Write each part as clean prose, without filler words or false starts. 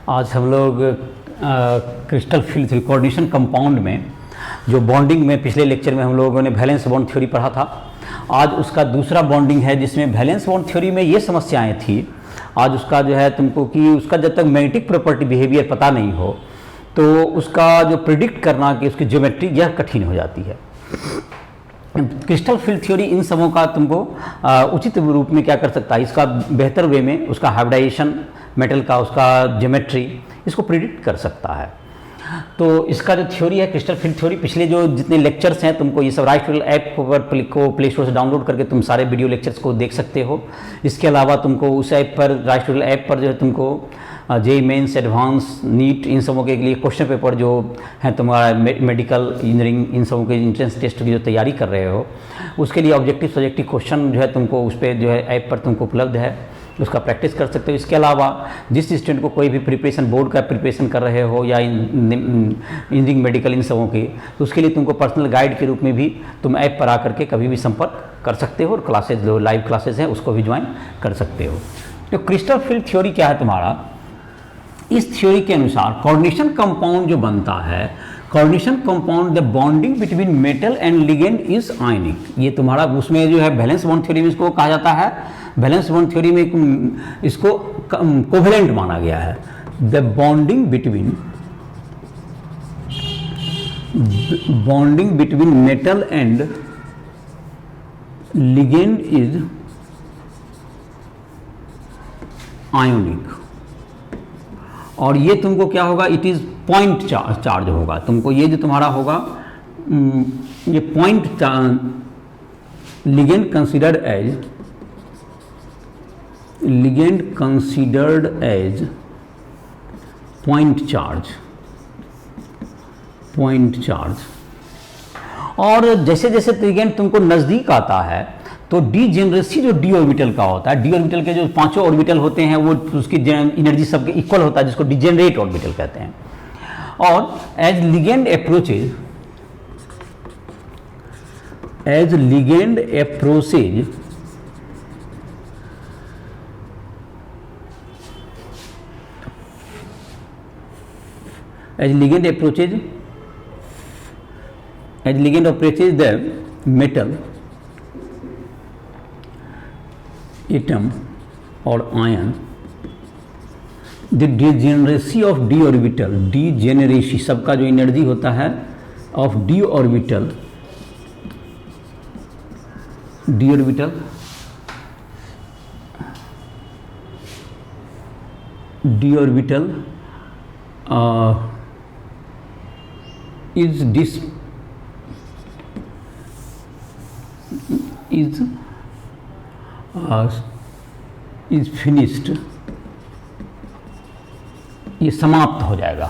आज हम लोग crystal field theory coordination compound में जो बॉन्डिंग में पिछले लेक्चर में हम लोगों ने वैलेंस बॉन्ड थ्योरी पढ़ा था, आज उसका दूसरा बॉन्डिंग है जिसमें वैलेंस बॉन्ड थ्योरी में ये समस्याएं थी। आज उसका जो है तुमको कि उसका जब तक मैग्नेटिक प्रॉपर्टी बिहेवियर पता नहीं हो तो उसका जो प्रिडिक्ट करना कि उसकी ज्योमेट्री यह कठिन हो जाती है। क्रिस्टल फील्ड थ्योरी इन सबों का तुमको उचित रूप में क्या कर सकता है, इसका बेहतर वे में उसका हाइब्रिडाइजेशन मेटल का उसका ज्योमेट्री इसको प्रिडिक्ट कर सकता है। तो इसका जो थ्योरी है क्रिस्टल फील्ड थ्योरी, पिछले जो जितने लेक्चर्स हैं तुमको ये सब राइट ऐप पर को प्ले स्टोर से डाउनलोड करके तुम सारे वीडियो लेक्चर्स को देख सकते हो। इसके अलावा तुमको उस ऐप पर राइट ऐप पर जो है तुमको जेईई मेंस, एडवांस, नीट इन सबों के लिए क्वेश्चन पेपर जो है तुम्हारा मेडिकल इंजीनियरिंग इन सबों के एंट्रेंस टेस्ट की जो तैयारी कर रहे हो उसके लिए ऑब्जेक्टिव सब्जेक्टिव क्वेश्चन जो है तुमको उस पर जो है ऐप पर तुमको उपलब्ध है, उसका प्रैक्टिस कर सकते हो। इसके अलावा जिस स्टूडेंट को कोई भी प्रिपरेशन बोर्ड का प्रिपरेशन कर रहे हो या इंजीनियरिंग मेडिकल इन सबों की, तो उसके लिए तुमको पर्सनल गाइड के रूप में भी तुम ऐप पर आकर के कभी भी संपर्क कर सकते हो और क्लासेज जो लाइव क्लासेज हैं उसको भी ज्वाइन कर सकते हो। तो क्रिस्टल फील्ड थ्योरी क्या है तुम्हारा, इस थ्योरी के अनुसार कोऑर्डिनेशन कंपाउंड जो बनता है, coordination compound the bonding between metal and ligand is आयनिक। ये तुम्हारा उसमें जो है वैलेंस बॉन्ड थ्योरी में इसको कहा जाता है, वैलेंस बॉन्ड थ्योरी में इसको कोवेलेंट माना गया है। The bonding between metal and ligand is ionic. और ये तुमको क्या होगा, इट इज पॉइंट चार्ज होगा। तुमको ये जो तुम्हारा होगा ये point ligand considered as point charge. और जैसे जैसे लिगेंड तुमको नज़दीक आता है तो डीजेनरेसी जो डी ऑर्बिटल का होता है, डी ऑर्बिटल के जो पांचों ऑर्बिटल होते हैं वो उसकी एनर्जी सबके इक्वल होता है जिसको डिजेनरेट ऑर्बिटल कहते हैं। और as ligand approaches the metal atom or ion, the degeneracy of d orbital, degeneration सबका जो एनर्जी होता है of d orbital is finished, ये समाप्त हो जाएगा।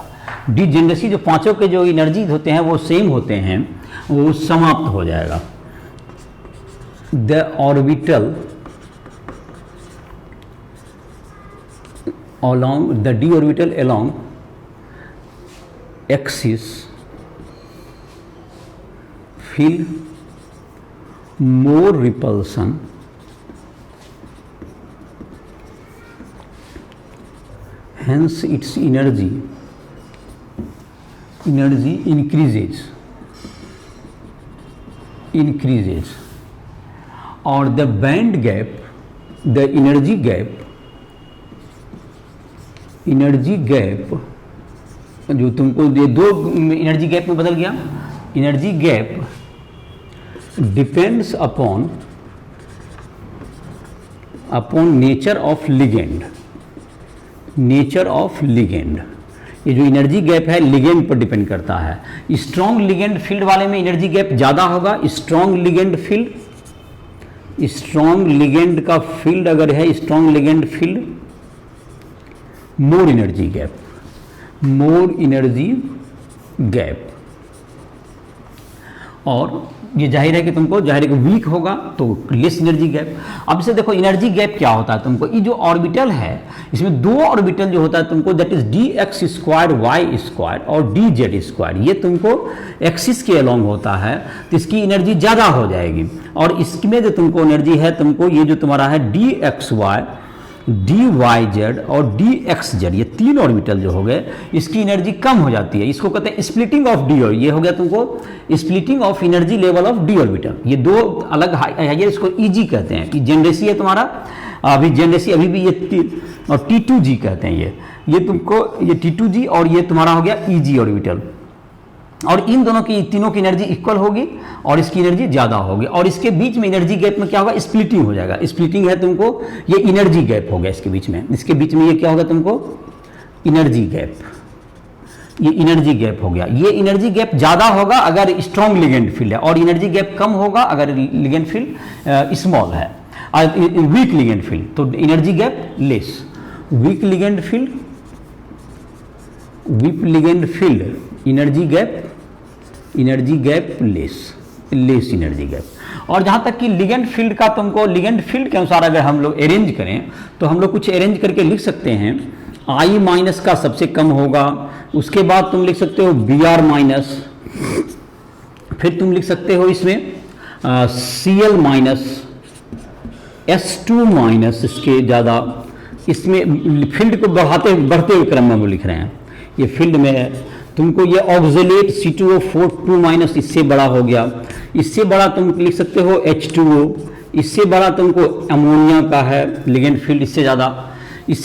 डीजेनरेसी जो पांचों के जो एनर्जी होते हैं वो सेम होते हैं, वो समाप्त हो जाएगा। The orbital along the d orbital along axis feel more repulsion, hence its energy increases, और the band gap, the energy gap जो तुमको ये दो एनर्जी गैप में बदल गया। Energy gap depends upon nature of ligand. ये जो एनर्जी गैप है लिगेंड पर डिपेंड करता है। स्ट्रॉन्ग लिगेंड फील्ड वाले में एनर्जी गैप ज़्यादा होगा। स्ट्रॉन्ग लिगेंड का फील्ड अगर है, strong ligand field, more energy gap. और ये जाहिर है कि तुमको वीक होगा तो लेस एनर्जी गैप। अब से देखो एनर्जी गैप क्या होता है तुमको, ये जो ऑर्बिटल है इसमें दो ऑर्बिटल जो होता है तुमको that is d x square y square और डी जेड स्क्वायर, ये तुमको एक्सिस के अलोंग होता है तो इसकी एनर्जी ज़्यादा हो जाएगी। और इसमें जो तुमको एनर्जी है तुमको ये जो तुम्हारा है d x y d y z और डी एक्स जेड, ये तीन ऑर्बिटल जो हो गए इसकी एनर्जी कम हो जाती है। इसको कहते हैं स्प्लिटिंग ऑफ डी, ये हो गया तुमको splitting of energy level of D orbital. ये दो अलग हाई, इसको ईजी कहते हैं कि जेनरेसी है तुम्हारा, अभी जेनरेसी अभी भी ये और T2G कहते हैं ये तुमको ये T2G और ये तुम्हारा हो गया EG ऑर्बिटल। और इन दोनों की तीनों की एनर्जी इक्वल होगी और इसकी एनर्जी ज़्यादा होगी और इसके बीच में एनर्जी गैप में क्या होगा, स्प्लिटिंग हो जाएगा। स्प्लिटिंग है तुमको, ये एनर्जी गैप हो गया इसके बीच में, इसके बीच में ये क्या होगा तुमको एनर्जी गैप, ये एनर्जी गैप हो गया। ये एनर्जी गैप ज़्यादा होगा अगर स्ट्रॉन्ग लिगेंड फील्ड है और एनर्जी गैप कम होगा अगर लिगेंड फील्ड स्मॉल है, वीक लिगेंड फील्ड तो energy gap less. Week ligand field, week ligand field energy gap less energy gap. और जहाँ तक कि लिगेंड फील्ड का तुमको लिगेंड फील्ड के अनुसार अगर हम लोग अरेंज करें तो हम लोग कुछ अरेंज करके लिख सकते हैं। I माइनस का सबसे कम होगा, उसके बाद तुम लिख सकते हो Br माइनस, फिर तुम लिख सकते हो इसमें Cl माइनस, S2 माइनस, इसके ज़्यादा इसमें फील्ड को बढ़ते हुए क्रम में हम लिख रहे हैं। ये फील्ड में है तुमको ये ऑक्सिलेट C2O4 माइनस, इससे बड़ा हो गया, इससे बड़ा तुम लिख सकते हो H2O, इससे बड़ा तुमको अमोनिया का है लिगेंड फील्ड, इससे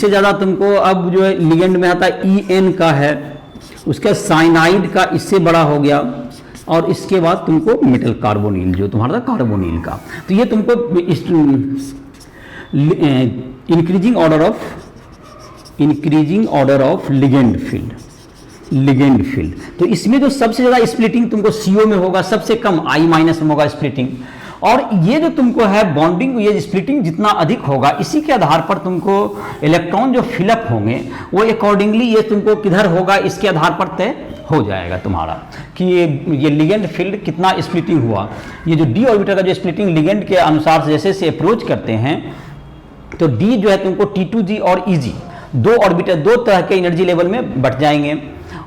ज़्यादा तुमको अब जो है लिगेंड में आता है EN का है, उसका साइनाइड का इससे बड़ा हो गया और इसके बाद तुमको मेटल कार्बोनिल जो तुम्हारा था कार्बोनिल का। तो ये तुमको increasing order of ligand field. तो इसमें जो सबसे ज़्यादा स्प्लिटिंग तुमको CO में होगा, सबसे कम I माइनस में होगा स्प्लिटिंग। और ये जो तुमको है बॉन्डिंग, ये स्प्लिटिंग जितना अधिक होगा इसी के आधार पर तुमको इलेक्ट्रॉन जो फिलअप होंगे वो अकॉर्डिंगली ये तुमको किधर होगा इसके आधार पर तय हो जाएगा तुम्हारा कि ये लिगेंड फील्ड कितना स्प्लिटिंग हुआ। ये जो डी ऑर्बिटल का जो स्प्लिटिंग लिगेंड के अनुसार जैसे से अप्रोच करते हैं तो डी जो है तुमको T2G और EG दो ऑर्बिटल दो तरह के एनर्जी लेवल में बढ़ जाएंगे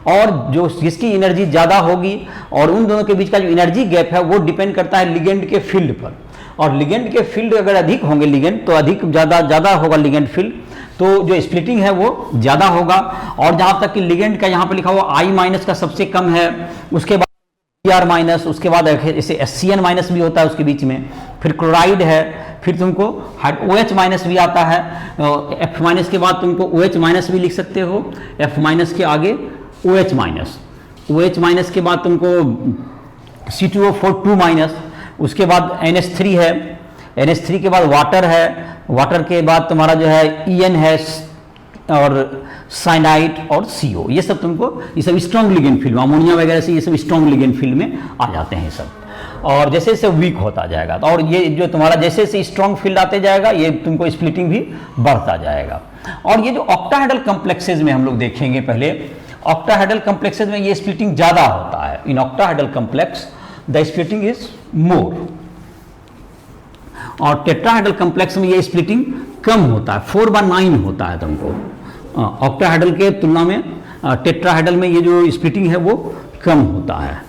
और जो जिसकी एनर्जी ज़्यादा होगी और उन दोनों के बीच का जो एनर्जी गैप है वो डिपेंड करता है लिगेंड के फील्ड पर। और लिगेंड के फील्ड अगर अधिक होंगे लिगेंड तो अधिक ज़्यादा होगा लिगेंड फील्ड, तो जो स्प्लिटिंग है वो ज़्यादा होगा। और जहाँ तक कि लिगेंड का यहाँ पर लिखा हुआ I माइनस का सबसे कम है, उसके बाद Br माइनस, उसके बाद इसे SCN माइनस भी होता है उसके बीच में, फिर क्लोराइड है, फिर तुमको OH माइनस भी आता है, F माइनस के बाद तुमको OH माइनस भी लिख सकते हो, F माइनस के आगे OH माइनस के बाद तुमको C2O4 माइनस, उसके बाद NH3 है, NH3 के बाद वाटर है, वाटर के बाद तुम्हारा जो है EN है और साइनाइड और CO। ये सब तुमको ये सब स्ट्रॉन्ग लिगेंड फील्ड, अमोनिया वगैरह से ये सब स्ट्रॉन्ग लिगेंड फील्ड में आ जाते हैं सब। और जैसे जैसे वीक होता जाएगा और ये जो तुम्हारा जैसे जैसे स्ट्रॉन्ग फील्ड आते जाएगा ये तुमको स्प्लिटिंग भी बढ़ता जाएगा। और ये जो ऑक्टाहेड्रल कॉम्प्लेक्सेज में हम लोग देखेंगे, पहले ऑक्टाहेड्रल कॉम्प्लेक्सेज में ये स्प्लिटिंग ज़्यादा होता है। In octahedral complex the splitting is more और टेट्राहेड्रल कॉम्प्लेक्स में ये स्प्लिटिंग कम होता है, 4/9 होता है तुमको। ऑक्टाहेड्रल के तुलना में टेट्राहेड्रल में ये जो स्प्लिटिंग है वो कम होता है।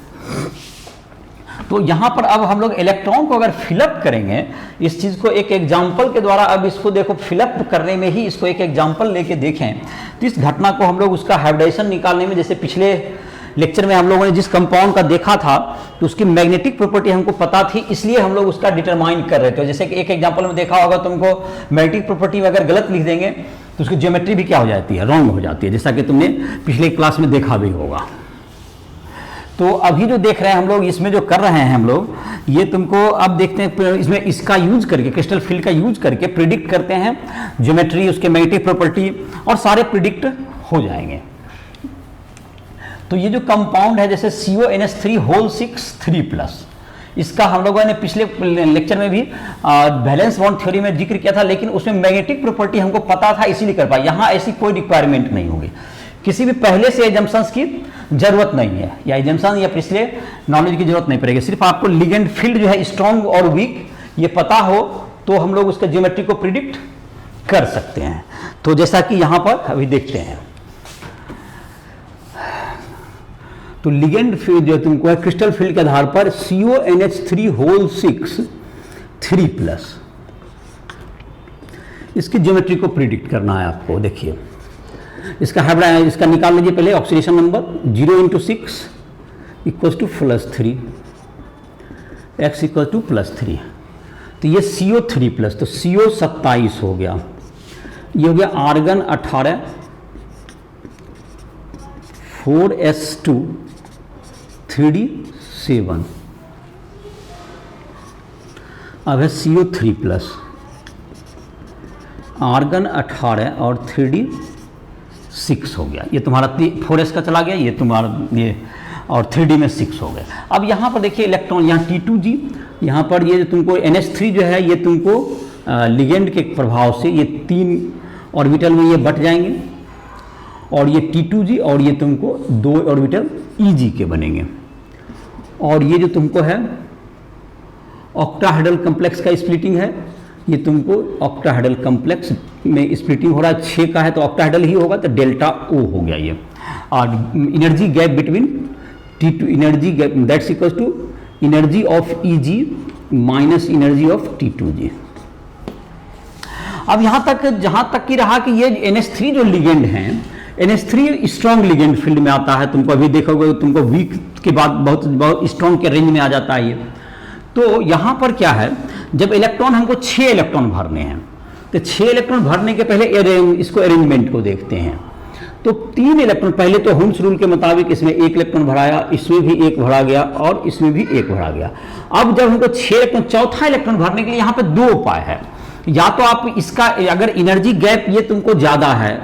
तो यहाँ पर अब हम लोग इलेक्ट्रॉन को अगर फिलअप करेंगे इस चीज़ को एक एग्जाम्पल के द्वारा, अब इसको देखो फिलअप करने में ही इसको एक एग्जाम्पल लेके देखें तो इस घटना को हम लोग उसका हाइब्रिडाइजेशन निकालने में, जैसे पिछले लेक्चर में हम लोगों ने जिस कंपाउंड का देखा था तो उसकी मैग्नेटिक प्रॉपर्टी हमको पता थी, इसलिए हम लोग उसका डिटरमाइन कर रहे थे। जैसे कि एक एग्जाम्पल में देखा होगा तुमको मैग्नेटिक प्रॉपर्टी में अगर गलत लिख देंगे तो उसकी ज्योमेट्री भी क्या हो जाती है, रॉन्ग हो जाती है, जैसा कि तुमने पिछले क्लास में देखा भी होगा। तो अभी जो देख रहे हैं हम लोग, इसमें जो कर रहे हैं हम लोग, ये तुमको अब देखते हैं इसमें इसका यूज करके, क्रिस्टल फील्ड का यूज करके प्रिडिक्ट करते हैं ज्योमेट्री, उसके मैग्नेटिक प्रॉपर्टी और सारे प्रिडिक्ट हो जाएंगे। तो ये जो कंपाउंड है जैसे CONH3 इसका हम लोगों ने पिछले लेक्चर में भी वैलेंस बॉन्ड थ्योरी में जिक्र किया था, लेकिन उसमें मैग्नेटिक प्रॉपर्टी हमको पता था इसीलिए कर पाए। यहाँ ऐसी कोई रिक्वायरमेंट नहीं होगी, किसी भी पहले से एजम्पशंस की जरूरत नहीं है, या एजम्पशन या पिछले नॉलेज की जरूरत नहीं पड़ेगी। सिर्फ आपको लिगेंड फील्ड जो है स्ट्रॉन्ग और वीक ये पता हो तो हम लोग उसके ज्योमेट्री को प्रिडिक्ट कर सकते हैं। तो जैसा कि यहाँ पर अभी देखते हैं, तो लिगेंड फील्ड जो तुमको है क्रिस्टल फील्ड के आधार पर CONH3 3+, इसकी ज्योमेट्री को प्रिडिक्ट करना है आपको। देखिए इसका निकाल लीजिए पहले ऑक्सीडेशन नंबर 0 × 6 = +3, x = +3, तो ये CO3+, तो CO 27 हो गया, ये हो गया आर्गन 18, 4s2 3d 7, अब है CO3+, आर्गन 18 और 3d 6 हो गया, ये तुम्हारा 4s का चला गया, ये तुम्हारा ये और 3d में 6 हो गया। अब यहाँ पर देखिए इलेक्ट्रॉन, यहाँ T2G, यहाँ पर ये जो तुमको NH3 जो है ये तुमको लिगेंड के प्रभाव से ये 3 ऑर्बिटल में ये बट जाएंगे, और ये T2G और ये तुमको 2 ऑर्बिटल EG के बनेंगे, और ये जो तुमको है ऑक्टाहेड्रल कॉम्प्लेक्स का स्प्लिटिंग है, ये तुमको ऑक्टाहेड्रल कॉम्प्लेक्स में स्प्लिटिंग हो रहा है, 6 का है तो ऑक्टाहेड्रल ही होगा, तो डेल्टा O हो गया ये। और energy gap between T2, energy gap that's equal to energy of EG minus energy of T2G। अब यहाँ तक जहाँ तक की रहा कि ये NH3 जो लिगेंड हैं, NH3 स्ट्रॉन्ग लिगेंड फील्ड में आता है, तुमको अभी देखोगे तुमको वीक के बाद बहुत स्ट्रॉन्ग के रेंज में आ जाता है ये। तो यहाँ पर क्या है, जब इलेक्ट्रॉन हमको 6 इलेक्ट्रॉन भरने हैं, तो 6 इलेक्ट्रॉन भरने के पहले इसको अरेंजमेंट को देखते हैं। तो 3 इलेक्ट्रॉन पहले तो हुम्स रूल के मुताबिक इसमें 1 इलेक्ट्रॉन भराया, इसमें भी 1 भरा गया और इसमें भी 1 भरा गया। अब जब हमको 6 इलेक्ट्रॉन, चौथा इलेक्ट्रॉन भरने के लिए यहाँ पे 2 उपाय है। या तो आप इसका अगर एनर्जी गैप ये तुमको ज़्यादा है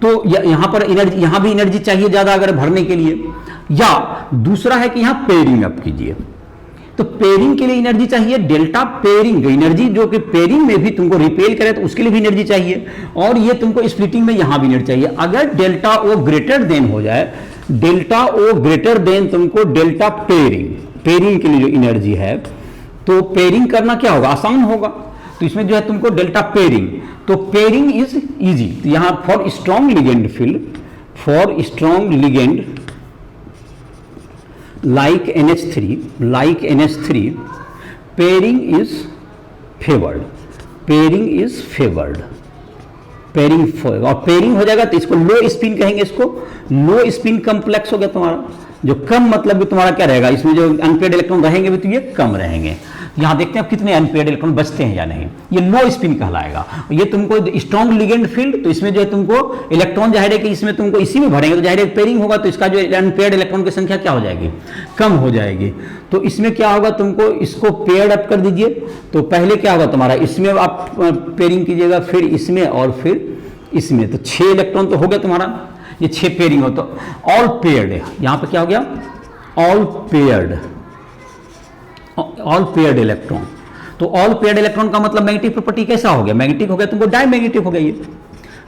तो यहाँ पर एनर्जी, यहाँ भी एनर्जी चाहिए ज़्यादा अगर भरने के लिए, या दूसरा है कि यहाँ पेयरिंग अप कीजिए। तो पेयरिंग के लिए एनर्जी चाहिए डेल्टा पेयरिंग, एनर्जी जो कि पेयरिंग में भी तुमको रिपेल करे तो उसके लिए भी एनर्जी चाहिए, और ये तुमको स्प्लिटिंग में यहाँ भी एनर्जी चाहिए। अगर डेल्टा ओ ग्रेटर देन हो जाए, डेल्टा ओ ग्रेटर देन तुमको डेल्टा पेयरिंग, पेयरिंग के लिए जो एनर्जी है, तो पेयरिंग करना क्या होगा, आसान होगा। तो इसमें जो है तुमको डेल्टा पेयरिंग, तो पेयरिंग इज इजी। तो यहाँ for strong ligand field, for strong ligand like NH3 pairing is favored, और पेयरिंग हो जाएगा तो इसको लो स्पिन कहेंगे, इसको लो स्पिन कॉम्प्लेक्स हो गया तुम्हारा। जो कम मतलब भी तुम्हारा क्या रहेगा, इसमें जो अनपेयर्ड इलेक्ट्रॉन रहेंगे भी तो ये कम रहेंगे। यहाँ देखते हैं कितने अनपेयर्ड इलेक्ट्रॉन बचते हैं या नहीं, ये लो स्पिन कहलाएगा। ये तुमको स्ट्रॉन्ग लिगेंड फील्ड, तो इसमें जो है तुमको इलेक्ट्रॉन जाहिर है कि इसमें तुमको इसी में भरेंगे तो जाहिर है पेयरिंग होगा, तो इसका जो अनपेयर्ड इलेक्ट्रॉन की संख्या क्या हो जाएगी, कम हो जाएगी। तो इसमें क्या होगा, तुमको इसको पेयर्ड अप कर दीजिए। तो पहले क्या होगा तुम्हारा, इसमें आप पेयरिंग कीजिएगा, फिर इसमें और फिर इसमें, तो 6 इलेक्ट्रॉन तो हो गया तुम्हारा, ये 6 पेयरिंग हो तो ऑल पेयर्ड है। यहाँ पे क्या हो गया, ऑल पेयर्ड इलेक्ट्रॉन। तो ऑल पेयर्ड इलेक्ट्रॉन का मतलब मैग्नेटिक प्रॉपर्टी कैसा हो गया, मैग्नेटिक हो गया, तुमको डायमैग्नेटिक हो गया। ये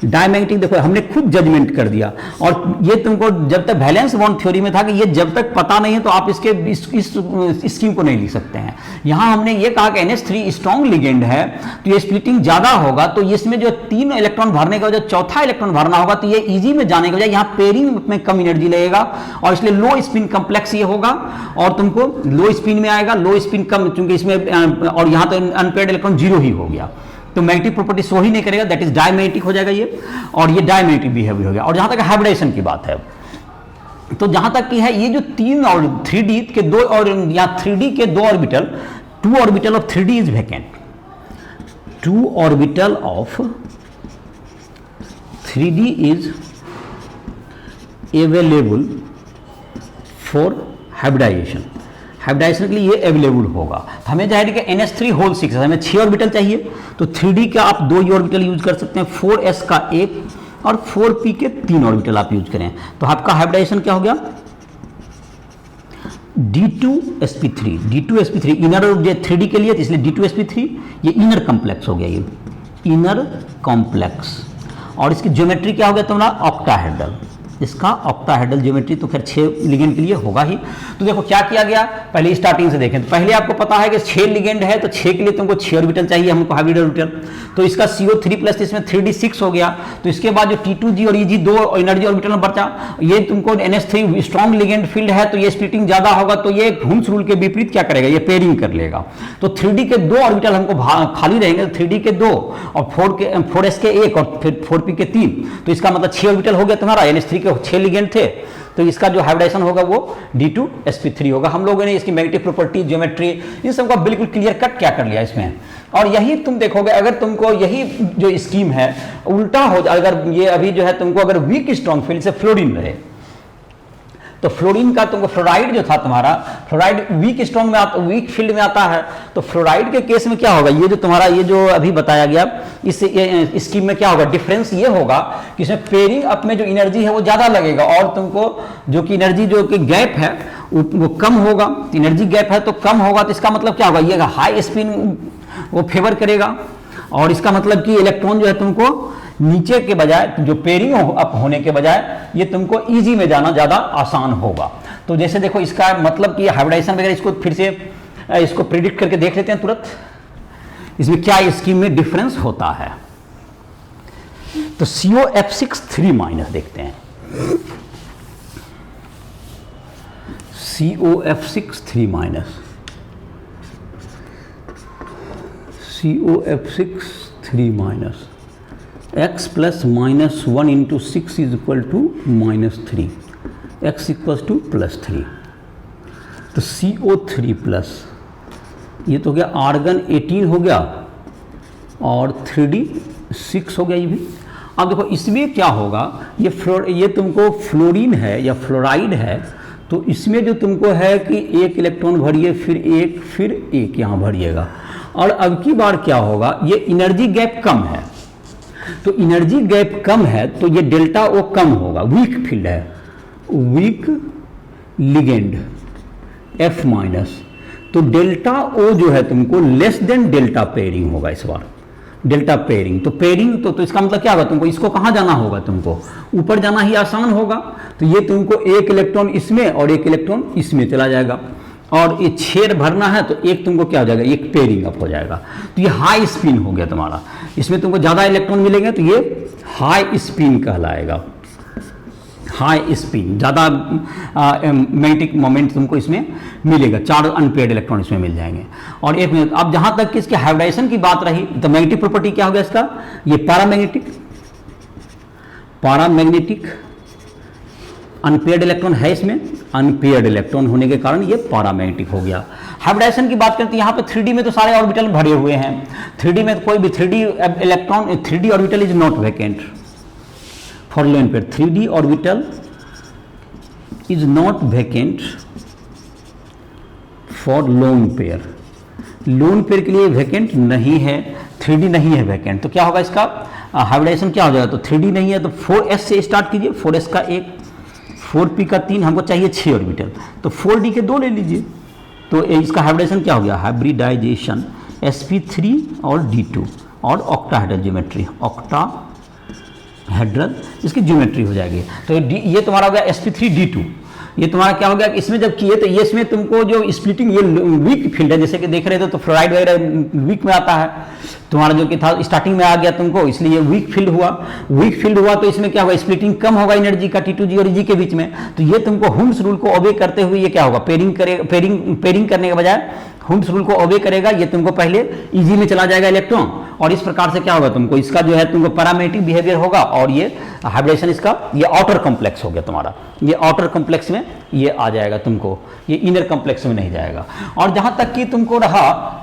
डायमैग्नेटिक देखो हमने खुद जजमेंट कर दिया, और ये तुमको जब तक वैलेंस बॉन्ड थ्योरी में था कि ये जब तक पता नहीं है तो आप इसके इस स्कीम को नहीं लिख सकते हैं। यहाँ हमने ये कहा कि NH3 स्ट्रॉन्ग लिगेंड है तो ये स्प्लिटिंग ज्यादा होगा, तो इसमें जो 3 इलेक्ट्रॉन भरने का जो चौथा इलेक्ट्रॉन भरना होगा तो ये इजी में जाने के बजाय यहाँ पेयरिंग में कम एनर्जी लगेगा, और इसलिए लो स्पिन कॉम्प्लेक्स ये होगा और तुमको लो स्पिन में आएगा, लो स्पिन कम, चूंकि इसमें और यहाँ तो अनपेयर्ड इलेक्ट्रॉन 0 ही हो गया, तो मैग्नेटिक प्रॉपर्टी शो ही नहीं करेगा, दैट इज डायमैग्नेटिक हो जाएगा ये, और ये डायमैग्नेटिक बिहेवियर हो गया। और जहां तक हाइब्रिडेशन की बात है, तो जहां तक की है ये जो 3 और 3D के 2 और या 3D के 2 orbital, 2 orbital of 3D is vacant, 2 orbital of 3D is available for hybridization. Hybridization के लिए ये अवेलेबल होगा। हमें जाहिर है कि NH3 होल 6 है, हमें 6 ऑर्बिटल चाहिए, तो 3D का आप 2 ही ऑर्बिटल यूज कर सकते हैं, 4s का 1 और 4p के 3 ऑर्बिटल आप यूज करें, तो आपका हाइब्रिडाइजेशन क्या हो गया, D2sp3, D2sp3 इनर जो 3D के लिए, इसलिए D2sp3 ये इनर कॉम्प्लेक्स हो गया, ये इनर कॉम्प्लेक्स, और इसकी ज्योमेट्री क्या हो गया तुम्हारा, ऑक्टाहेड्रल, इसका ऑक्टाहेड्रल ज्योमेट्री तो खैर 6 लिगेंड के लिए होगा ही। तो देखो क्या किया गया, पहले स्टार्टिंग से देखें तो पहले आपको पता है कि 6 लिगेंड है, तो 6 के लिए तुमको 6 ऑर्बिटल चाहिए हमको, हाइब्रिड ऑर्बिटल। तो इसका CO3 प्लस इसमें 3d6 हो गया। तो इसके बाद जो T2G और EG 2 एनर्जी ऑर्बिटल में बचा, ये तुमको NH3 स्ट्रॉन्ग लिगेंड फील्ड है, तो ये स्प्लिटिंग ज्यादा होगा, तो ये हुम्स रूल के विपरीत क्या करेगा, ये पेयरिंग कर लेगा। तो 3D के 2 ऑर्बिटल हमको खाली रहेंगे, तो 3D के 2 और 4s के 1 और फिर 4p के 3, तो इसका मतलब 6 ऑर्बिटल हो गया तुम्हारा। NH3 के 6 लिगेंड थे, तो इसका जो हाइब्रिडाइजेशन होगा वो D2sp3 होगा। हम लोगों ने इसकी मैग्नेटिक प्रॉपर्टी, ज्योमेट्री, इन सबका बिल्कुल क्लियर कट क्या कर लिया इसमें। और यही तुम देखोगे, अगर तुमको यही जो स्कीम है उल्टा हो जाए, अगर ये अभी जो है तुमको अगर वीक स्ट्रॉन्ग फील्ड से फ्लोरीन रहे, तो फ्लोरीन का तुमको फ्लोराइड जो था तुम्हारा, फ्लोराइड वीक स्ट्रॉन्ग में वीक फील्ड में आता है, तो फ्लोराइड के केस में क्या होगा, ये जो तुम्हारा ये जो अभी बताया गया इस स्कीम में क्या होगा, डिफरेंस ये होगा कि इसमें पेयरिंग अप में जो एनर्जी है वो ज़्यादा लगेगा, और तुमको जो कि एनर्जी जो कि गैप है वो कम होगा। एनर्जी गैप है तो कम होगा, तो इसका मतलब क्या होगा, ये हाई स्पिन वो फेवर करेगा, और इसका मतलब कि इलेक्ट्रॉन जो है तुमको नीचे के बजाय, जो पेयरिंग अप होने के बजाय ये तुमको इजी में जाना ज़्यादा आसान होगा। तो जैसे देखो इसका मतलब कि हाइब्रिडाइजेशन वगैरह, इसको फिर से इसको प्रिडिक्ट करके देख लेते हैं तुरंत, इसमें क्या स्कीम में डिफरेंस होता है। तो COF6 3- देखते हैं, COF6 3- COF6 3- x plus -1 into 6 is equal to -3, x equal to +3। तो CO3 प्लस, ये तो हो गया आर्गन 18 हो गया, और 3d6 हो गया ये भी। अब देखो इसमें क्या होगा, ये तुमको फ्लोरीन है या फ्लोराइड है, तो इसमें जो तुमको है कि एक इलेक्ट्रॉन भरिए, फिर एक यहाँ भरिएगा। और अब की बार क्या होगा, ये एनर्जी गैप कम है, तो एनर्जी गैप कम है तो ये डेल्टा ओ कम होगा, वीक फील्ड है, वीक लिगेंड F-, तो डेल्टा ओ जो है तुमको लेस देन डेल्टा पेयरिंग होगा इस बार, डेल्टा पेयरिंग। तो पेयरिंग तो इसका मतलब क्या होगा, तुमको इसको कहाँ जाना होगा, तुमको ऊपर जाना ही आसान होगा। तो ये तुमको एक इलेक्ट्रॉन इसमें और एक इलेक्ट्रॉन इसमें चला जाएगा, और ये 6 भरना है तो एक तुमको क्या हो जाएगा, एक पेयरिंग अप हो जाएगा। तो ये हाई स्पिन हो गया तुम्हारा, इसमें तुमको ज़्यादा इलेक्ट्रॉन मिलेंगे, तो ये हाई स्पिन कहलाएगा, हाई स्पिन, ज़्यादा मैग्नेटिक मोमेंट तुमको इसमें मिलेगा, 4 अनपेयर्ड इलेक्ट्रॉन इसमें मिल जाएंगे। और एक मिनट, अब जहाँ तक कि इसके हाइब्रिडाइजेशन की बात रही, तो मैग्नेटिक प्रॉपर्टी क्या हो गया इसका, ये पैरामैग्नेटिक अनपेयर्ड इलेक्ट्रॉन है इसमें, अनपेयर्ड इलेक्ट्रॉन होने के कारण ये पैरामैग्नेटिक हो गया। हाइब्रिडाइजेशन की बात करते हैं, यहाँ पे 3D में तो सारे ऑर्बिटल भरे हुए हैं, 3D में कोई भी 3D electron, 3D orbital is not vacant for lone pair, 3D orbital is not vacant for lone pair, lone pair के लिए वैकेंट नहीं है, 3D नहीं है वैकेंट। तो क्या होगा इसका हाइब्रिडाइजेशन क्या हो जाएगा, तो 3D नहीं है तो 4s से स्टार्ट कीजिए, 4s का 1, 4p का 3, हमको चाहिए 6 ऑर्बिटल, तो 4d के 2 ले लीजिए। तो इसका हाइब्रिडाइजेशन क्या हो गया, हाइब्रिडाइजेशन sp3 और d2 और ऑक्टाहेड्रल ज्योमेट्री, ऑक्टाहेड्रल इसकी ज्योमेट्री हो जाएगी। तो ये तुम्हारा हो गया sp3 d2, ये तुम्हारा क्या हो गया, इसमें जब किए तो ये इसमें तुमको जो स्प्लिटिंग, ये वीक फील्ड है, जैसे कि देख रहे थे तो फ्लोराइड वगैरह वीक में आता है, तुम्हारा जो कि था स्टार्टिंग में आ गया तुमको, इसलिए वीक फील्ड हुआ, वीक फील्ड हुआ तो इसमें क्या होगा, स्प्लिटिंग कम होगा एनर्जी का T2G और EG के बीच में। तो ये तुमको हुम्स रूल को ओबे करते हुए ये क्या होगा, पेयरिंग करने के बजाय हुम्स रूल को ओबे करेगा, ये तुमको पहले EG में चला जाएगा इलेक्ट्रॉन, और इस प्रकार से क्या होगा, तुमको इसका जो है तुमको पैरामैग्नेटिक बिहेवियर होगा, और ये हाइब्रिडेशन इसका ये आउटर कॉम्प्लेक्स हो गया तुम्हारा, ये आउटर कॉम्प्लेक्स में ये आ जाएगा तुमको, ये इनर कॉम्प्लेक्स में नहीं जाएगा। और जहां तक कि तुमको रहा,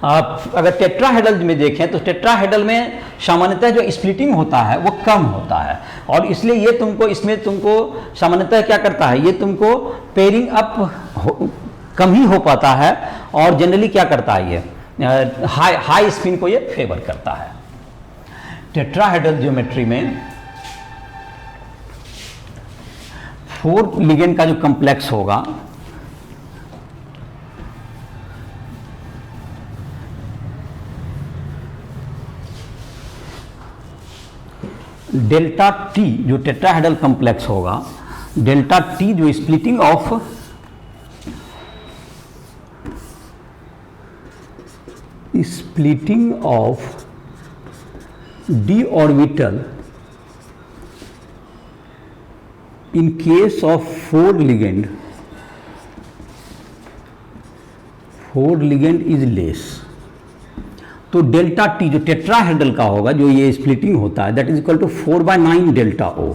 अगर टेट्राहेड्रल में देखें तो टेट्राहेड्रल में सामान्यतः जो स्प्लिटिंग होता है वो कम होता है, और इसलिए ये तुमको इसमें तुमको सामान्यतः क्या करता है, ये तुमको पेयरिंग अप कम ही हो पाता है, और जनरली क्या करता है, ये हाई स्पिन को ये फेवर करता है। टेट्राहेड्रल ज्योमेट्री में 4 लिगेंड का जो कॉम्प्लेक्स होगा, डेल्टा टी जो टेट्राहेड्रल कॉम्प्लेक्स होगा, डेल्टा टी जो splitting of d orbital in case of 4 ligand is less। तो डेल्टा टी जो टेट्राहेड्रल का होगा, जो ये स्प्लिटिंग होता है, that is equal to 4/9 delta O.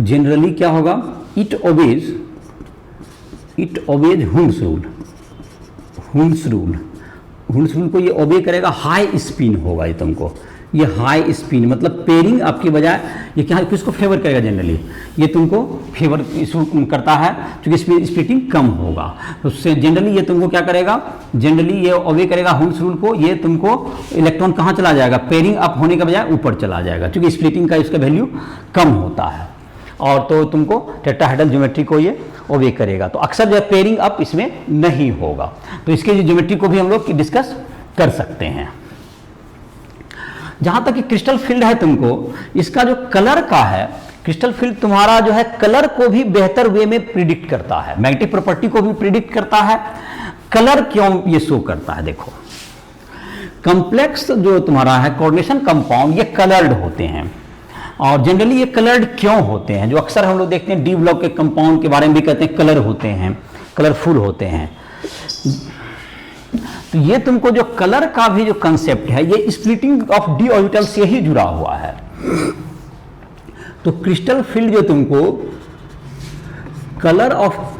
Generally क्या होगा, इट ओबेज हुंस रूल को ये ओबे करेगा, हाई स्पिन होगा ये तुमको, ये हाई स्पिन मतलब पेयरिंग आपकी बजाय ये क्या किसको फेवर करेगा, जनरली ये तुमको फेवर करता है क्योंकि स्प्लिटिंग कम होगा। तो उससे जनरली ये तुमको क्या करेगा, जनरली ये ओबे करेगा हुंस रूल को, ये तुमको इलेक्ट्रॉन कहाँ चला जाएगा, पेयरिंग अप होने के बजाय ऊपर चला जाएगा क्योंकि स्प्लिटिंग का इसका वैल्यू कम होता है, और तो तुमको टेट्राहेड्रल ज्योमेट्री को ये ओबे करेगा। तो अक्सर जो पेयरिंग अप इसमें नहीं होगा, तो इसके ज्योमेट्री को भी हम लोग डिस्कस कर सकते हैं। जहां तक कि क्रिस्टल फील्ड है, तुमको इसका जो कलर का है, क्रिस्टल फील्ड तुम्हारा जो है कलर को भी बेहतर वे में प्रिडिक्ट करता है, मैग्नेटिक प्रॉपर्टी को भी प्रिडिक्ट करता है। कलर क्यों ये शो करता है, देखो कॉम्प्लेक्स जो तुम्हारा है कोऑर्डिनेशन कंपाउंड, ये कलर्ड होते हैं। और जनरली ये कलर्ड क्यों होते हैं, जो अक्सर हम लोग देखते हैं डी ब्लॉक के कंपाउंड के बारे में भी कहते हैं कलर होते हैं, कलरफुल होते हैं। तो ये तुमको जो कलर का भी जो कंसेप्ट है, ये स्प्लिटिंग ऑफ डी ऑर्बिटल से ही जुड़ा हुआ है। तो क्रिस्टल फील्ड जो तुमको कलर ऑफ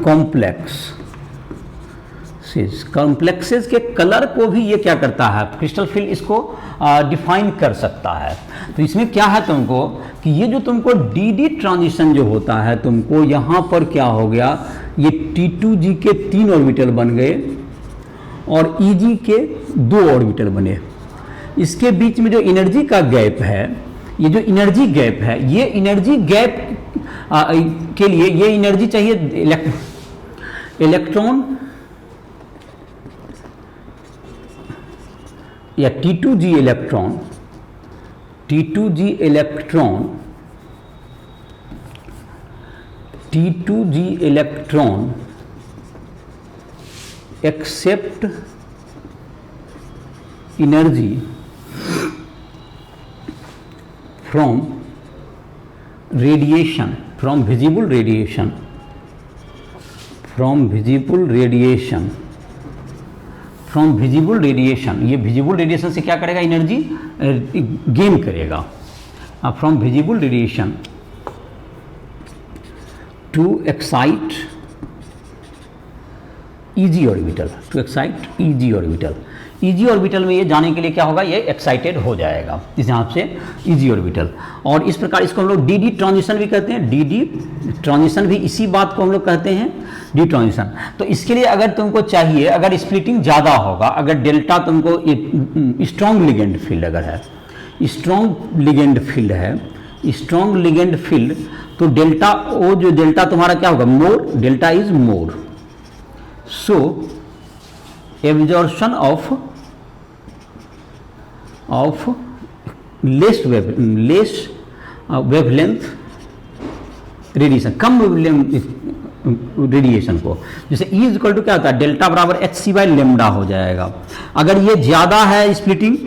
कॉम्प्लेक्सेस के कलर को भी ये क्या करता है, क्रिस्टल फील्ड इसको डिफाइन कर सकता है। तो इसमें क्या है तुमको कि ये जो तुमको डी डी ट्रांजिशन जो होता है, तुमको यहां पर क्या हो गया, ये T2G के 3 ऑर्बिटल बन गए और EG के 2 ऑर्बिटल बने। इसके बीच में जो एनर्जी का गैप है, ये जो एनर्जी गैप है, ये एनर्जी गैप के लिए ये एनर्जी चाहिए इलेक्ट्रॉन या T2G electron accept energy from radiation, from visible radiation, ये विजिबल रेडिएशन से क्या करेगा, एनर्जी गेन करेगा। From visible radiation to excite EG orbital, EG orbital में ये जाने के लिए क्या होगा, ये एक्साइटेड हो जाएगा इस हिसाब से EG ऑर्बिटल। और इस प्रकार इसको हम लोग DD ट्रांजिशन भी कहते हैं, DD ट्रांजिशन भी इसी बात को हम लोग कहते हैं, डी ट्रांजिशन। तो इसके लिए अगर तुमको चाहिए, अगर स्प्लिटिंग ज़्यादा होगा, अगर डेल्टा तुमको स्ट्रॉन्ग लिगेंड फील्ड अगर है, स्ट्रॉन्ग लिगेंड फील्ड, तो डेल्टा ओ जो डेल्टा तुम्हारा क्या होगा, more, delta is more. So absorption of less wavelength radiation, कम रेडिएशन को, जैसे E इक्वल टू क्या होता है, डेल्टा बराबर hc/λ हो जाएगा। अगर ये ज़्यादा है स्प्लिटिंग,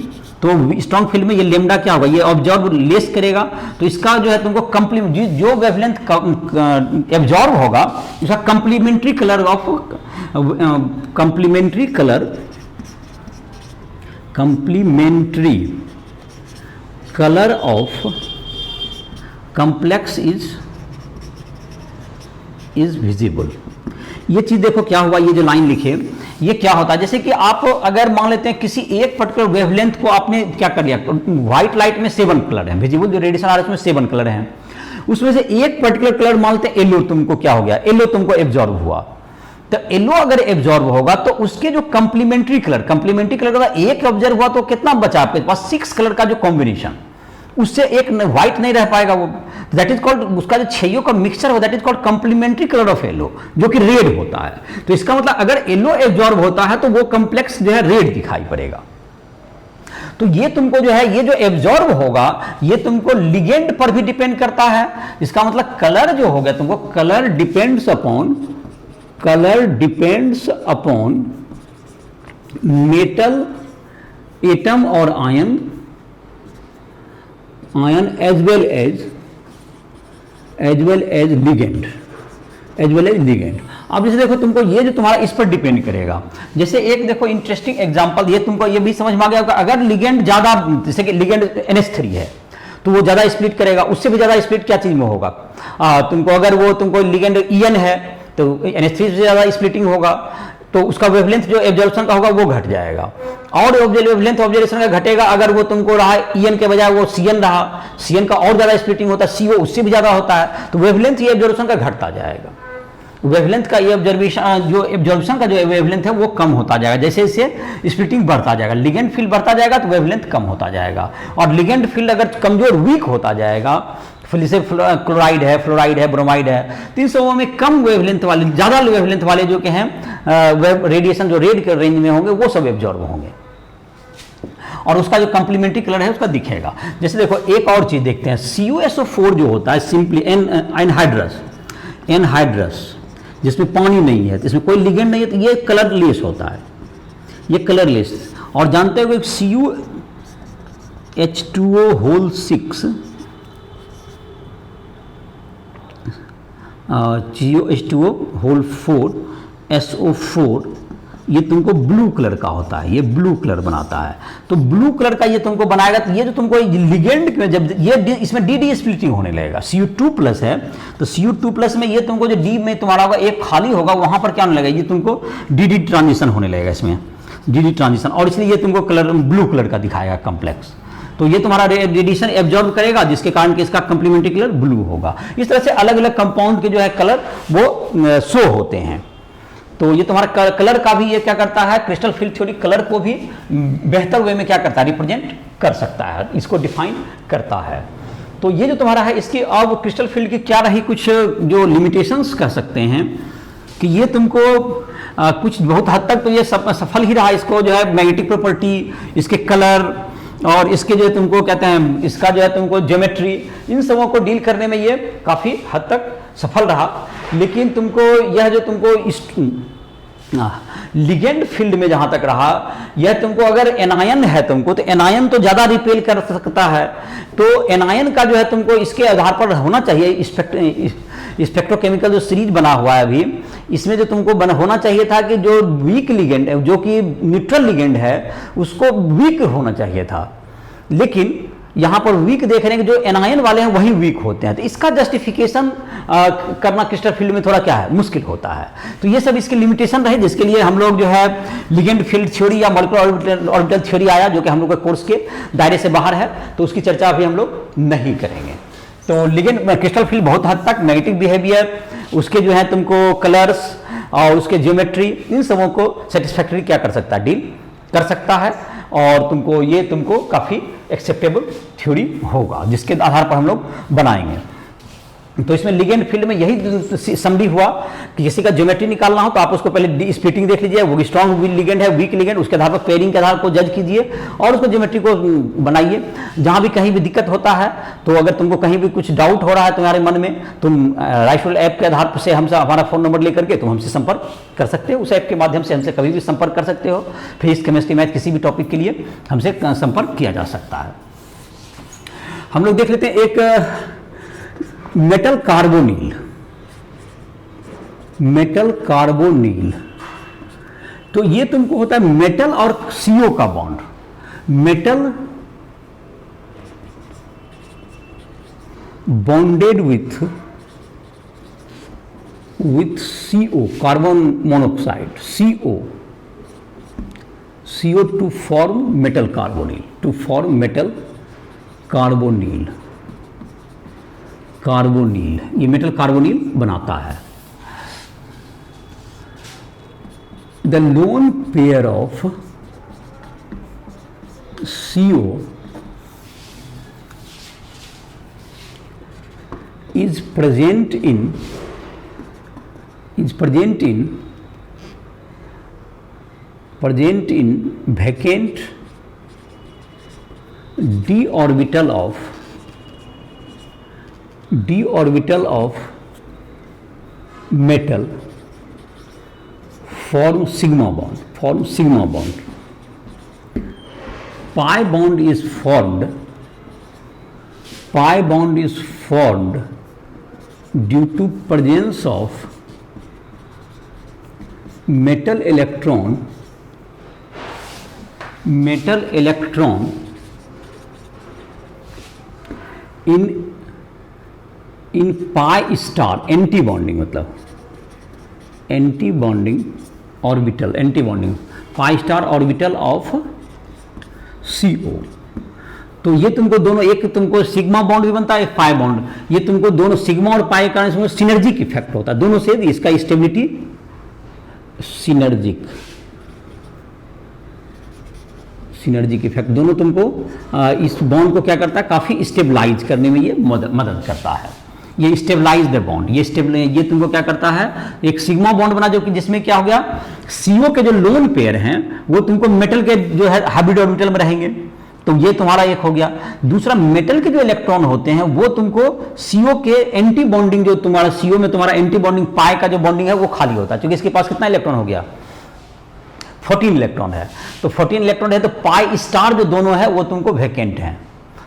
तो स्ट्रॉन्ग फील्ड में ये लेमडा क्या होगा, ये ऑब्जॉर्ब लेस करेगा, तो इसका जो है तुमको कंप्लीमेंट जो वेवलेंथ एब्जॉर्ब होगा, इसका complementary colour of complex is visible. ये चीज देखो क्या हुआ, ये जो लाइन लिखे, ये क्या होता है, जैसे कि आप अगर मान लेते हैं किसी एक पर्टिकुलर वेवलेंथ को आपने क्या कर दिया, व्हाइट लाइट में 7 कलर हैं, विजिबल जो रेडिएशन आ रहा है उसमें 7 कलर हैं, उसमें से एक पर्टिकुलर कलर मान लेते हैं येलो, तुमको क्या हो गया, येलो तुमको एब्जॉर्ब हुआ। तो येलो अगर एब्जॉर्ब होगा तो उसके जो कंप्लीमेंट्री कलर का एक ऑब्जर्व हुआ तो कितना बचा आपके पास, 6 कलर का जो कॉम्बिनेशन, उससे एक व्हाइट नहीं रह पाएगा वो, दैट इज कॉल्ड, उसका जो 6 का मिक्सचर हो, that is called complementary colour of yellow, जो कि रेड होता है। तो इसका मतलब अगर येलो एब्जॉर्ब होता है तो वो कॉम्प्लेक्स जो है रेड दिखाई पड़ेगा। तो ये तुमको जो है, ये जो एब्जॉर्ब होगा ये तुमको लिगेंड पर भी डिपेंड करता है। इसका मतलब कलर जो हो गया तुमको, colour depends upon metal atom और ion as well as ligand. अब जैसे देखो तुमको ये जो तुम्हारा इस पर डिपेंड करेगा। जैसे एक देखो इंटरेस्टिंग एग्जांपल, ये तुमको ये भी समझ में आ गया होगा, अगर लिगेंड ज्यादा, जैसे कि लिगेंड NH3 है तो वो ज्यादा स्प्लिट करेगा, उससे भी ज्यादा स्प्लिट क्या चीज में होगा, तुमको अगर वो तुमको लिगेंड EN है तो NH3 से ज्यादा स्प्लिटिंग होगा, तो उसका वेवलेंथ जो एब्जॉर्प्शन का होगा वो घट जाएगा। और वेवलेंथ ऑब्जर्वेशन का घटेगा अगर वो तुमको रहा EN के बजाय वो CN रहा, CN का और ज्यादा स्प्लिटिंग होता है, CO उससे भी ज्यादा होता है, तो वेवलेंथ ये एब्जॉर्प्शन का घटता जाएगा। वेवलेंथ का ये एब्जॉर्प्शन का जो वेवलेंथ है वो कम होता जाएगा, जैसे जैसे स्प्लिटिंग बढ़ता जाएगा, लिगेंड फील्ड बढ़ता जाएगा तो वेवलेंथ कम होता जाएगा। और लिगेंड फील्ड अगर कमजोर वीक होता जाएगा, जैसे क्लोराइड है, फ्लोराइड है, ब्रोमाइड है, तो इन सबों में कम वेवलेंथ वाले, ज्यादा वेवलेंथ वाले जो के हैं रेडिएशन जो रेड के रेंज में होंगे वो सब एब्जॉर्ब होंगे और उसका जो कंप्लीमेंट्री कलर है उसका दिखेगा। जैसे देखो एक और चीज देखते हैं, CuSO4 जो होता है सिंपली एनहाइड्रस, जिसमें पानी नहीं है, इसमें कोई लिगेंड नहीं है, तो ये कलरलेस होता है, ये कलरलेस। और जानते हो CuH2O6 CuH2O4 SO4 ये तुमको ब्लू कलर का होता है, ये ब्लू कलर बनाता है। तो ब्लू कलर का ये तुमको बनाएगा, तो ये जो तुमको लिगेंड में जब ये इसमें डी स्प्लिटिंग होने लगेगा, Cu2+ है तो Cu2+ में ये तुमको जो डी में तुम्हारा होगा एक खाली होगा, वहां पर क्या होने लगेगा, ये तुमको डी ट्रांजिशन होने लगेगा, इसमें डी ट्रांजिशन, और इसलिए ये तुमको कलर ब्लू कलर का दिखाएगा कॉम्प्लेक्स। तो ये तुम्हारा रेडिएशन एब्जॉर्ब करेगा जिसके कारण कि इसका कंप्लीमेंट्री कलर ब्लू होगा। इस तरह से अलग अलग कंपाउंड के जो है कलर वो शो होते हैं। तो ये तुम्हारा कलर का भी ये क्या करता है, क्रिस्टल फील्ड थ्योरी कलर को भी बेहतर वे में क्या करता है, रिप्रेजेंट कर सकता है, इसको डिफाइन करता है। तो ये जो तुम्हारा है इसकी अब क्रिस्टल फील्ड की क्या रही कुछ जो लिमिटेशंस कह सकते हैं कि ये तुमको कुछ बहुत हद तक तो ये सफल ही रहा। इसको जो है मैग्नेटिक प्रॉपर्टी, इसके कलर और इसके जो तुमको कहते हैं इसका जो है तुमको ज्योमेट्री, इन सबों को डील करने में ये काफ़ी हद तक सफल रहा। लेकिन तुमको यह जो तुमको लिगेंड फील्ड में जहां तक रहा, यह तुमको अगर एनायन है तुमको, तो एनायन तो ज़्यादा रिपेल कर सकता है, तो एनायन का जो है तुमको इसके आधार पर होना चाहिए स्पेक्ट्रोकेमिकल जो सीरीज बना हुआ है अभी, इसमें जो तुमको होना चाहिए था कि जो वीक लिगेंड है, जो कि न्यूट्रल लिगेंड है, उसको वीक होना चाहिए था। लेकिन यहां पर वीक देख रहे हैं कि जो एनायन वाले हैं वही वीक होते हैं, तो इसका जस्टिफिकेशन करना क्रिस्टल फील्ड में थोड़ा क्या है, मुश्किल होता है। तो ये सब इसके लिमिटेशन रहे, जिसके लिए हम लोग जो है लिगेंड फील्ड थ्योरी या मॉलिक्यूलर ऑर्बिटल थ्योरी आया, जो कि हम लोग के कोर्स के दायरे से बाहर है, तो उसकी चर्चा अभी हम लोग नहीं करेंगे। तो लिगेंड क्रिस्टल फील्ड बहुत हद तक नेगेटिव बिहेवियर, उसके जो है तुमको कलर्स और उसके ज्योमेट्री, इन सबों को सेटिस्फैक्टरी क्या कर सकता है, डील कर सकता है, और तुमको काफ़ी एक्सेप्टेबल थ्योरी होगा जिसके आधार पर हम लोग बनाएंगे। तो इसमें लिगेंड फील्ड में यही समरी हुआ कि किसी का ज्योमेट्री निकालना हो तो आप उसको पहले स्प्लिटिंग देख लीजिए, वो स्ट्रॉन्ग लिगेंड है, वीक लिगेंड, उसके आधार पर पेयरिंग के आधार को जज कीजिए और उसको ज्योमेट्री को बनाइए। जहां भी कहीं भी दिक्कत होता है, तो अगर तुमको कहीं भी कुछ डाउट हो रहा है तुम्हारे मन में, तुम राइफल ऐप के आधार से हमसे हमारा फ़ोन नंबर लेकर के तुम हमसे संपर्क कर सकते हो। उस ऐप के माध्यम से हमसे कभी भी संपर्क कर सकते हो। फिजिक्स, केमिस्ट्री, मैथ किसी भी टॉपिक के लिए हमसे संपर्क किया जा सकता है। हम लोग देख लेते हैं एक मेटल कार्बोनिल। तो ये तुमको होता है मेटल और CO का bond, metal bonded with CO, carbon monoxide, CO to form metal carbonyl, ये मेटल कार्बोनिल बनाता है। The lone pair of CO is present in vacant d orbital of metal form sigma bond. Pi bond is formed due to presence of metal electron in pi star anti bonding, मतलब anti bonding orbital, pi star orbital of CO। तो ये तुमको दोनों, एक तुमको sigma bond भी बनता है, एक पाई बॉन्ड, ये तुमको दोनों सिग्मा और पाई के कारण सिनर्जिक इफेक्ट होता है, दोनों से इसका स्टेबिलिटी सिनर्जिक इफेक्ट दोनों तुमको इस बॉन्ड को क्या करता है, काफी स्टेबलाइज करने में ये मदद करता है। ये स्टेबलाइज द बॉन्ड, ये तुमको क्या करता है, एक सिग्मा बॉन्ड बना जो कि जिसमें क्या हो गया, CO के जो लोन पेयर हैं वो तुमको मेटल के जो है हाइब्रिड ऑर्बिटल में रहेंगे, तो ये तुम्हारा एक हो गया। दूसरा, मेटल के जो इलेक्ट्रॉन होते हैं वो तुमको CO के एंटी बॉन्डिंग, जो तुम्हारा CO में तुम्हारा एंटी बॉन्डिंग पाई का जो बॉन्डिंग है वो खाली होता है, क्योंकि इसके पास कितना इलेक्ट्रॉन हो गया, 14 इलेक्ट्रॉन है। तो 14 इलेक्ट्रॉन है तो पाई स्टार जो दोनों है वो तुमको वैकेंट है,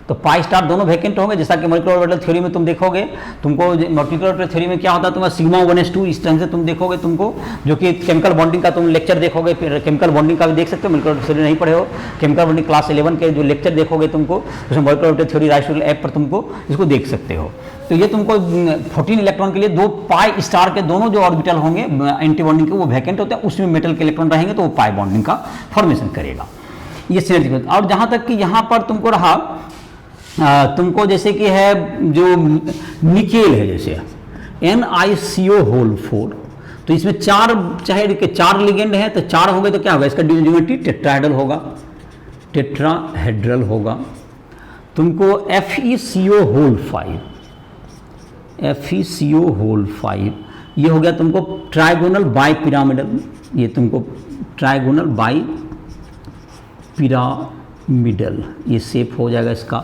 तो पाई स्टार दोनों वैकेंट होंगे। जैसा कि मॉलिक्यूलर ऑर्बिटल थ्योरी में तुम देखोगे, तुमको मॉलिक्यूलर ऑर्बिटल थ्योरी में क्या होता है, तुम्हारा सिग्मा 1s2 इस तरह से तुम देखोगे, तुमको जो कि केमिकल बॉन्डिंग का तुम लेक्चर देखोगे, फिर केमिकल बॉन्डिंग का भी देख सकते हो, मॉलिक्यूलर ऑर्बिटल थ्योरी नहीं पढ़े हो, केमिकल बॉन्डिंग क्लास 11 के जो लेक्चर देखोगे तुमको, उसमें molecular orbital theory right app पर तुमको इसको देख सकते हो। तो ये तुमको 14 इलेक्ट्रॉन के लिए दो पाई स्टार के दोनों जो ऑर्बिटल होंगे एंटी बॉन्डिंग के वो वैकेंट होते हैं, उसमें मेटल के इलेक्ट्रॉन रहेंगे तो वो पाई बॉन्डिंग का फॉर्मेशन करेगा, ये सिनर्जिक। और जहां तक कि यहाँ पर तुमको रहा, तुमको जैसे कि है जो निकेल है, जैसे NiCO4, तो इसमें चार लिगेंड है, तो चार होंगे तो क्या होगा, इसका ज्योमेट्री टेट्राहेड्रल होगा। तुमको FeCO5 ये हो गया तुमको ट्राइगोनल बाई पिरामिडल, ये तुमको ट्राइगोनल बाई पिरामिडल ये शेप हो जाएगा इसका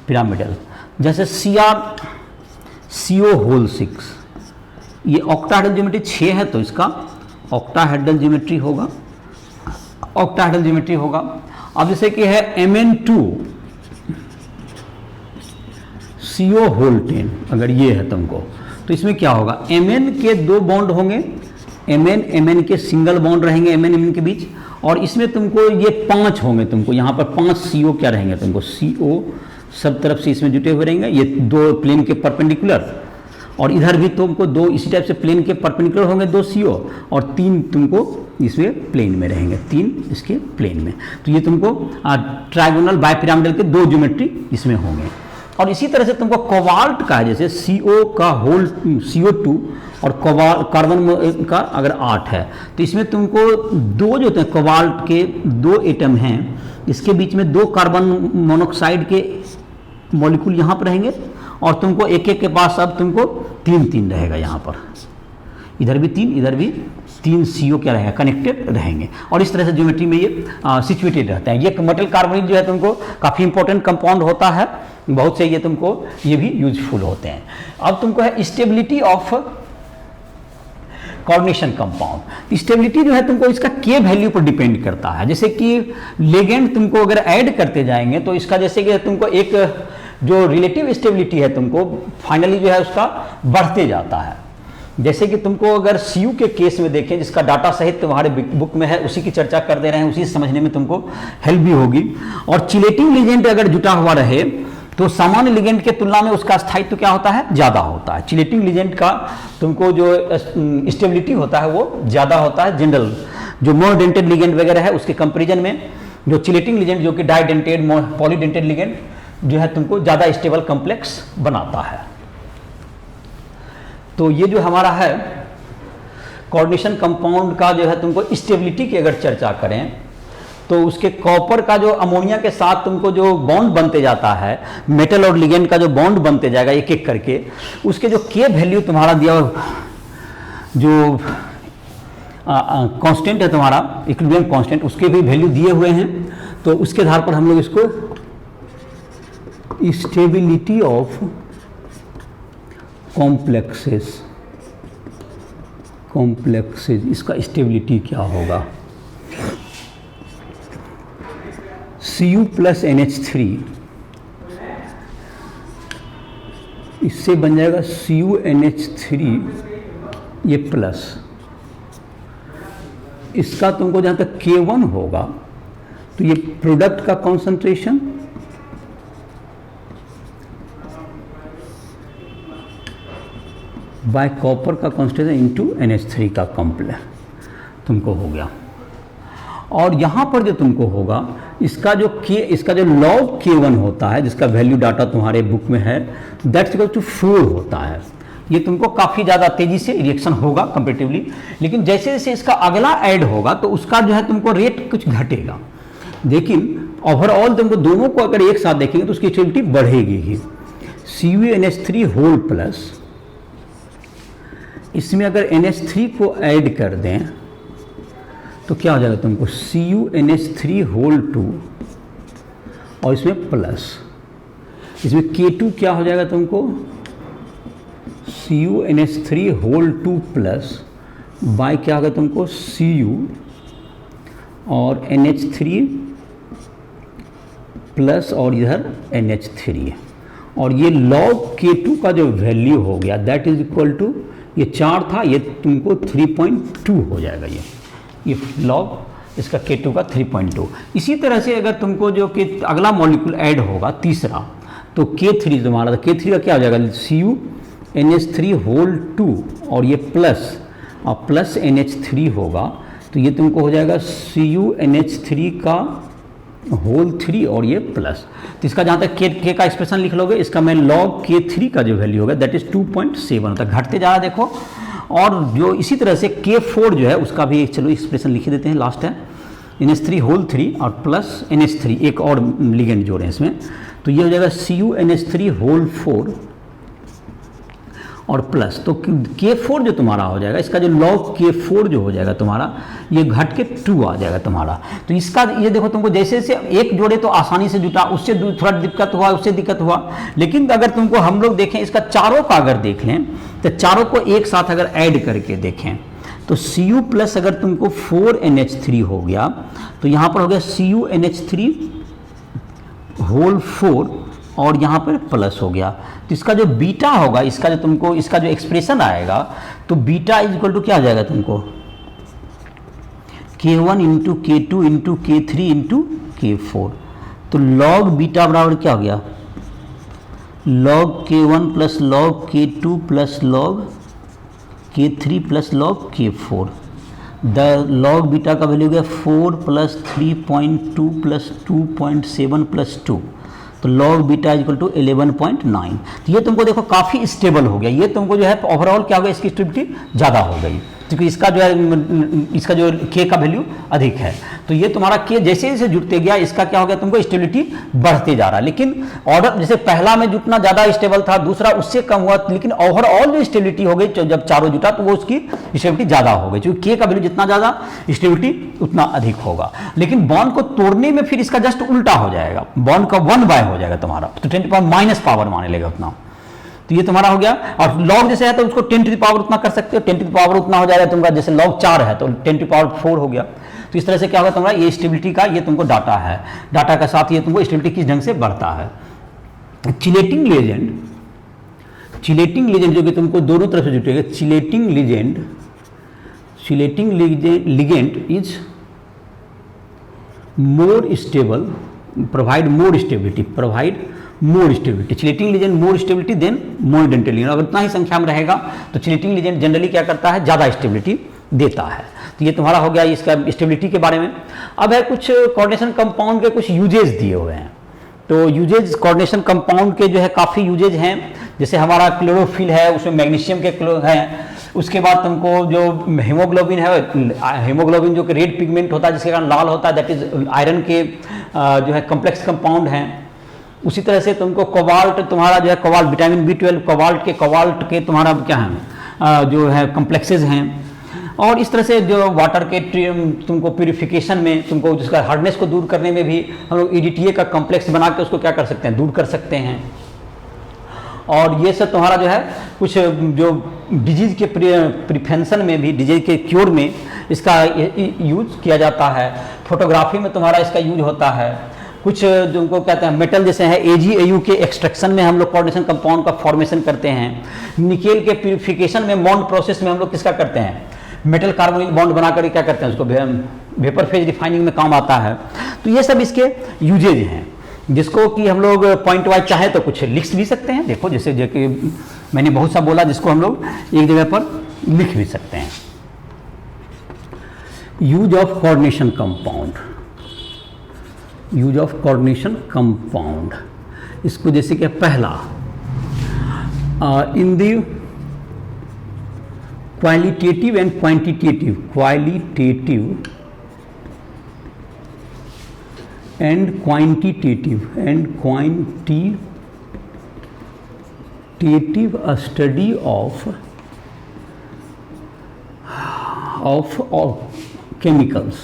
पिरामिडल। जैसे CrCO6 ये ऑक्टाहेड्रल ज्योमेट्री 6 है, तो इसका ऑक्टाहेड्रल ज्योमेट्री होगा, अब जैसे कि है Mn2CO10 अगर ये है तुमको, तो इसमें क्या होगा, Mn के दो बॉन्ड होंगे, Mn के सिंगल बॉन्ड रहेंगे Mn के बीच, और इसमें तुमको ये 5 होंगे, तुमको यहाँ पर 5 CO क्या रहेंगे, तुमको CO सब तरफ से इसमें जुटे हुए रहेंगे, ये दो प्लेन के परपेंडिकुलर, और इधर भी तुमको दो इसी टाइप से प्लेन के परपेंडिकुलर होंगे 2 CO, और 3 तुमको इसमें प्लेन में रहेंगे, 3 इसके प्लेन में। तो ये तुमको ट्राइगोनल बाइपिरामिडल के दो ज्योमेट्री इसमें होंगे। और इसी तरह से तुमको कोबाल्ट का है, जैसे CO2 और कार्बन का अगर 8 है, तो इसमें तुमको दो जो होते हैं कोबाल्ट के दो एटम हैं, इसके बीच में 2 कार्बन मोनोऑक्साइड के मॉलिक्यूल यहाँ पर रहेंगे, और तुमको एक के पास अब तुमको 3 रहेगा, यहाँ पर इधर भी 3 इधर भी 3 CO क्या रहेगा, कनेक्टेड रहेंगे, और इस तरह से ज्योमेट्री में ये सिचुएटेड रहते हैं। ये मेटल कार्बोनेट जो है तुमको काफ़ी इंपॉर्टेंट कंपाउंड होता है, बहुत से ये तुमको ये भी यूजफुल होते हैं। अब तुमको है stability of coordination compound. Stability जो है तुमको इसका के वैल्यू पर डिपेंड करता है, जैसे कि लेगेंड तुमको अगर ऐड करते जाएंगे तो इसका जैसे कि तुमको एक जो रिलेटिव स्टेबिलिटी है तुमको फाइनली जो है उसका बढ़ते जाता है। जैसे कि तुमको अगर CU के केस में देखें, जिसका डाटा सहित तुम्हारे बुक में है, उसी की चर्चा कर दे रहे हैं, उसी समझने में तुमको हेल्प भी होगी। और चिलेटिंग लिगेंड अगर जुटा हुआ रहे तो सामान्य लिगेंड के तुलना में उसका स्थायित्व क्या होता है, ज़्यादा होता है। चिलेटिंग लिगेंड का तुमको जो स्टेबिलिटी होता है वो ज़्यादा होता है जनरल जो मोनोडेंटेड लिगेंड वगैरह है उसके कंपेरिजन में। जो चिलेटिंग लिगेंड जो कि डाइडेंटेड पॉलीडेंटेड लिगेंड जो है तुमको ज़्यादा स्टेबल कॉम्प्लेक्स बनाता है। तो ये जो हमारा है कोऑर्डिनेशन कंपाउंड का जो है तुमको स्टेबिलिटी की अगर चर्चा करें तो उसके कॉपर का जो अमोनिया के साथ तुमको जो बॉन्ड बनते जाता है, मेटल और लिगेंड का जो बॉन्ड बनते जाएगा एक एक करके, उसके जो के वैल्यू तुम्हारा दिया जो कांस्टेंट है तुम्हारा इक्विलिब्रियम कांस्टेंट, उसके भी वैल्यू दिए हुए हैं। तो उसके आधार पर हम लोग इसको स्टेबिलिटी ऑफ कॉम्प्लेक्सेस, इसका स्टेबिलिटी क्या होगा? Cu प्लस NH3, इससे बन जाएगा CuNH3 ये प्लस, इसका तुमको जहाँ तक K1 होगा तो ये प्रोडक्ट का कॉन्सेंट्रेशन बाय कॉपर का कॉन्सेंट्रेशन इनटू NH3 का कॉम्प्लेक्स तुमको हो गया। और यहाँ पर जो तुमको होगा इसका जो लॉग K1 होता है, जिसका वैल्यू डाटा तुम्हारे बुक में है, दैट्स इक्वल टू 4 होता है। ये तुमको काफ़ी ज़्यादा तेज़ी से रिएक्शन होगा कंपेरेटिवली, लेकिन जैसे जैसे इसका अगला ऐड होगा तो उसका जो है तुमको रेट कुछ घटेगा। लेकिन ओवरऑल तुमको दोनों को अगर एक साथ देखेंगे तो उसकी स्टेबिलिटी बढ़ेगी ही। CuNH3 होल प्लस, इसमें अगर NH3 को ऐड कर दें तो क्या हो जाएगा तुमको CuNH3 होल 2 और इसमें प्लस, इसमें K2 क्या हो जाएगा तुमको CuNH3 होल 2 प्लस बाय क्या होगा तुमको Cu और NH3 प्लस और इधर NH3, और ये log K2 का जो वैल्यू हो गया दैट इज इक्वल टू, ये 4 था, ये तुमको 3.2 हो जाएगा। ये log इसका K2 का 3.2। इसी तरह से अगर तुमको जो कि अगला मॉलिक्यूल ऐड होगा तीसरा, तो K3 तुम्हारा, K3 का क्या हो जाएगा CuNH3 होल 2 और ये प्लस और प्लस NH3 होगा, तो ये तुमको हो जाएगा CuNH3 का होल 3 और ये प्लस। तो इसका जहाँ तक K का एक्सप्रेशन लिख लोगे, इसका मैं log K3 का जो वैल्यू होगा दैट इज 2.7 होता है, घटते जा रहा है देखो। और जो इसी तरह से K4 जो है उसका भी चलो एक्सप्रेशन लिख देते हैं, लास्ट है NH3 होल 3 और प्लस NH3, एक और लिगेंड जोड़ें इसमें, तो ये हो जाएगा CuNH3 होल 4 और प्लस, तो K4 जो तुम्हारा हो जाएगा, इसका जो log K4 जो हो जाएगा तुम्हारा, ये घट के 2 आ जाएगा तुम्हारा। तो इसका ये देखो तुमको जैसे जैसे एक जोड़े तो आसानी से जुटा, उससे थोड़ा दिक्कत हुआ, उससे दिक्कत हुआ, लेकिन अगर तुमको हम लोग देखें इसका चारों का अगर देख लें तो चारों को एक साथ अगर ऐड करके देखें तो Cu प्लस अगर तुमको 4NH3 हो गया तो यहाँ पर हो गया CuNH3 होल 4 और यहाँ पर प्लस हो गया। तो इसका जो बीटा होगा, इसका जो तुमको इसका जो एक्सप्रेशन आएगा, तो बीटा इज इक्वल टू क्या आ जाएगा तुमको K1 into K2 into K3 into K4। तो log बीटा बराबर क्या हो गया log K1 plus log K2 plus log K3 plus log K4। The log beta का वैल्यू हो गया 4 प्लस 3.2 प्लस 2.7 प्लस 2, तो log बीटा इक्वल टू 11.9। तो ये तुमको देखो काफ़ी स्टेबल हो गया, ये तुमको जो है ओवरऑल क्या हो गया, इसकी स्टेबिलिटी ज़्यादा हो गई, क्योंकि इसका जो है इसका जो K का वैल्यू अधिक है। तो ये तुम्हारा K जैसे जैसे जुड़ते गया इसका क्या हो गया तुमको स्टेबिलिटी बढ़ते जा रहा है। लेकिन ऑर्डर जैसे पहला में जुटना ज़्यादा स्टेबल था, दूसरा उससे कम हुआ, लेकिन ओवरऑल जो स्टेबिलिटी हो गई जब चारों जुटा तो वो उसकी स्टेबिलिटी ज़्यादा हो गई, क्योंकि K का वैल्यू जितना ज़्यादा स्टेबिलिटी उतना अधिक होगा। लेकिन बॉन्ड को तोड़ने में फिर इसका जस्ट उल्टा हो जाएगा, बॉन्ड का 1 हो जाएगा तुम्हारा, तो 10 पावर माने लेगा उतना। तो ये तुम्हारा हो गया। और log जैसे है तो उसको 10 टू द पावर उतना कर सकते हो, 10 टू द पावर उतना हो जाएगा तुम्हारा, जैसे log 4 है तो 10 टू द पावर 4 हो गया। तो इस तरह से क्या होगा तुम्हारा, ये स्टेबिलिटी का ये तुमको डाटा है, डाटा का साथ ये तुमको स्टेबिलिटी किस ढंग से बढ़ता है। चिलेटिंग लेजेंड जो कि तुमको दोनों तरफ से जुटेगा, chelating ligand is more stable, provide more stability, chelating ligand more stability then monodental ligand. अगर उतना ही संख्या में रहेगा तो चिलेटिंग लिगेंड जनरली क्या करता है, ज़्यादा स्टेबिलिटी देता है। तो ये तुम्हारा हो गया इसका स्टेबिलिटी के बारे में। अब है कुछ कोऑर्डिनेशन कंपाउंड के कुछ यूजेज दिए हुए हैं। तो यूजेज कोऑर्डिनेशन कंपाउंड के जो है काफ़ी यूजेज हैं, जैसे हमारा क्लोरोफिल है उसमें मैग्नीशियम के हैं, उसके बाद तुमको जो हीमोग्लोबिन है, हीमोग्लोबिन जो कि रेड पिगमेंट होता है जिसके कारण लाल होता है, दैट इज आयरन के जो है कॉम्प्लेक्स कंपाउंड हैं। उसी तरह से तुमको कोबाल्ट तुम्हारा जो है कोबाल्ट, विटामिन B12 कोबाल्ट के तुम्हारा क्या है जो है कॉम्प्लेक्सेज हैं। और इस तरह से जो वाटर के तुमको प्यूरिफिकेशन में, तुमको जिसका हार्डनेस को दूर करने में भी हम लोग EDTA का कॉम्प्लेक्स बना के उसको क्या कर सकते हैं, दूर कर सकते हैं। और ये सब तुम्हारा जो है कुछ जो डिजीज़ के प्रिवेंशन में भी, डिजीज के क्योर में इसका यूज किया जाता है। फोटोग्राफी में तुम्हारा इसका यूज होता है। कुछ जो उनको कहते हैं मेटल जैसे है AgAu के एक्सट्रैक्शन में हम लोग कोऑर्डिनेशन कंपाउंड का फॉर्मेशन करते हैं। निकेल के प्यूरिफिकेशन में बॉन्ड प्रोसेस में हम लोग किसका करते हैं, मेटल कार्बोनिल बॉन्ड बना कर क्या करते हैं, उसको वेपर फेज रिफाइनिंग में काम आता है। तो ये सब इसके यूजेज हैं, जिसको कि हम लोग पॉइंट वाइज चाहे तो कुछ लिख भी सकते हैं। देखो जैसे जो कि मैंने बहुत सा बोला, जिसको हम लोग एक जगह पर लिख भी सकते हैं। Use of coordination compound, use of coordination compound, इसको जैसे कि पहला in the qualitative and quantitative, qualitative and quantitative study of chemicals।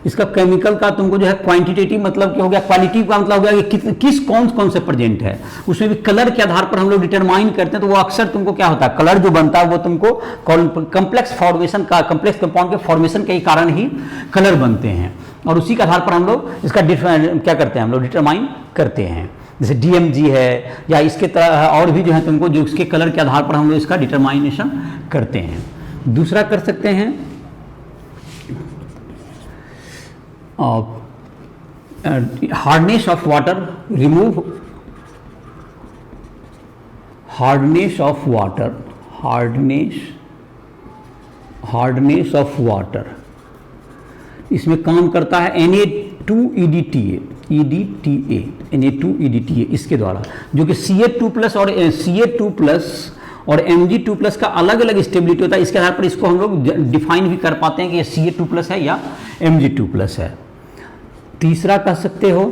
इसका केमिकल का तुमको जो है क्वांटिटेटिव मतलब क्या हो गया, क्वालिटी का मतलब हो गया कि किस कौन से प्रेजेंट है। उसमें भी कलर के आधार पर हम लोग डिटरमाइन करते हैं, तो वो अक्सर तुमको क्या होता है, कलर जो बनता है वो तुमको कॉम्प्लेक्स फॉर्मेशन का, कॉम्प्लेक्स कंपाउंड के फॉर्मेशन के कारण ही कलर बनते हैं, और उसी के आधार पर हम लोग इसका क्या करते हैं, हम लोग डिटरमाइन करते हैं। जैसे DMG है या इसके तरह और भी जो है तुमको जो इसके कलर के आधार पर हम लोग इसका डिटरमाइनेशन करते हैं। दूसरा कर सकते हैं hardness of water, remove hardness of water, hardness of water, इसमें काम करता है Na2EDTA, Na2EDTA इसके द्वारा, जो कि Ca2+ और Ca2+ और Mg2+ का अलग अलग स्टेबिलिटी होता है। इसके आधार पर इसको हम लोग डिफाइन भी कर पाते हैं कि ये Ca2+ है या Mg2+ है। तीसरा कह सकते हो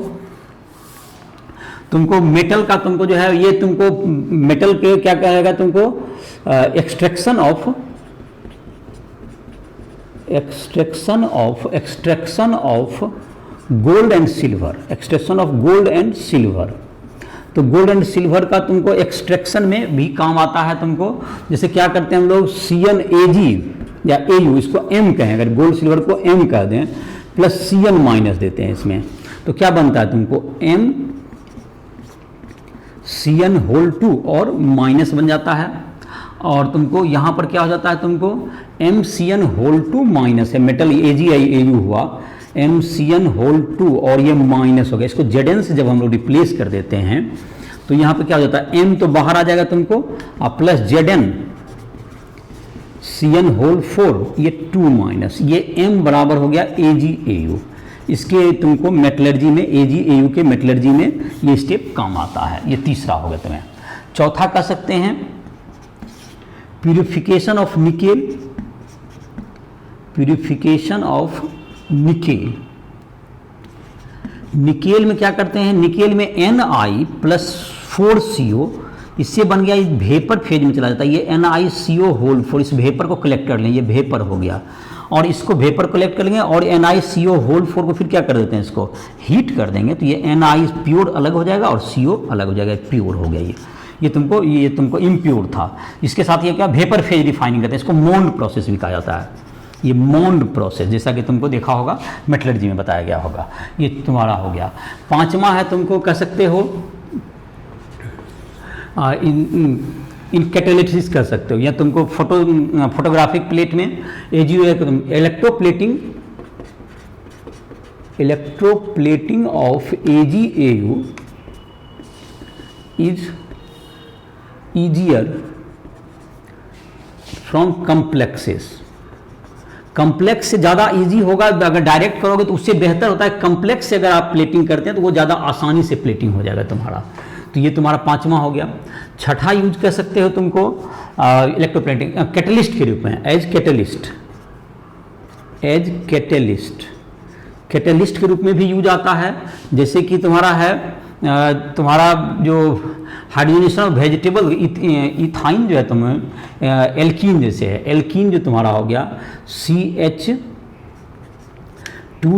तुमको मेटल का, तुमको जो है ये तुमको मेटल के क्या कहेगा तुमको, extraction of gold and silver, extraction of gold and silver. तो गोल्ड एंड सिल्वर का तुमको एक्सट्रैक्शन में भी काम आता है तुमको। जैसे क्या करते हैं हम लोग, CnAg या Au, इसको M कहें, अगर गोल्ड सिल्वर को M कह दें प्लस Cn- देते हैं इसमें, तो क्या बनता है तुमको MCn2 और माइनस बन जाता है। और तुमको यहाँ पर क्या हो जाता है, तुमको MCn2 माइनस है, मेटल AgAu हुआ MCn2 और ये माइनस हो गया। इसको Zn से जब हम लोग रिप्लेस कर देते हैं तो यहाँ पे क्या हो जाता है, M तो बाहर आ जाएगा तुमको, और प्लस Zn Cn4 ये 2 माइनस, ये M बराबर हो गया AgAu। इसके तुमको मेटलर्जी में, AgAu के मेटलर्जी में ये स्टेप काम आता है। ये तीसरा हो गया तुम्हें। चौथा कह सकते हैं purification of nickel, purification of nickel. Nickel में क्या करते हैं, निकेल में Ni+4CO, इससे बन गया, इस वेपर फेज में चला जाता है। ये NiCO4, इस वेपर को कलेक्ट कर लें, ये वेपर हो गया, और इसको वेपर कलेक्ट कर लेंगे और NiCO4 को फिर क्या कर देते हैं, इसको हीट कर देंगे, तो ये Ni प्योर अलग हो जाएगा और CO अलग हो जाएगा, प्योर हो गया। ये तुमको इम्प्योर था। इसके साथ ये क्या, वेपर फेज रिफाइनिंग करते हैं, इसको मोल्ड प्रोसेस भी कहा जाता है। ये मोल्ड प्रोसेस, जैसा कि तुमको देखा होगा मेटलर्जी में बताया गया होगा। ये तुम्हारा हो गया। पांचवा है, तुमको कह सकते हो इन कैटालिसिस कर सकते हो, या तुमको फोटोग्राफिक प्लेट में electroplating of AgAu is easier from complexes. Complex से ज़्यादा इजी होगा, अगर डायरेक्ट करोगे तो उससे बेहतर होता है। कम्प्लेक्स से अगर आप प्लेटिंग करते हैं तो वो ज़्यादा आसानी से प्लेटिंग हो जाएगा तुम्हारा। तो ये तुम्हारा पांचवा हो गया। छठा यूज कर सकते हो तुमको इलेक्ट्रोप्लेटिंग कैटलिस्ट के रूप में, एज कैटलिस्ट के रूप में भी यूज आता है। जैसे कि तुम्हारा है, तुम्हारा जो हाइड्रोजनेशन ऑफ वेजिटेबल इथाइन जो है तुम्हें एल्कीन जैसे है, एल्कीन जो तुम्हारा हो गया CH2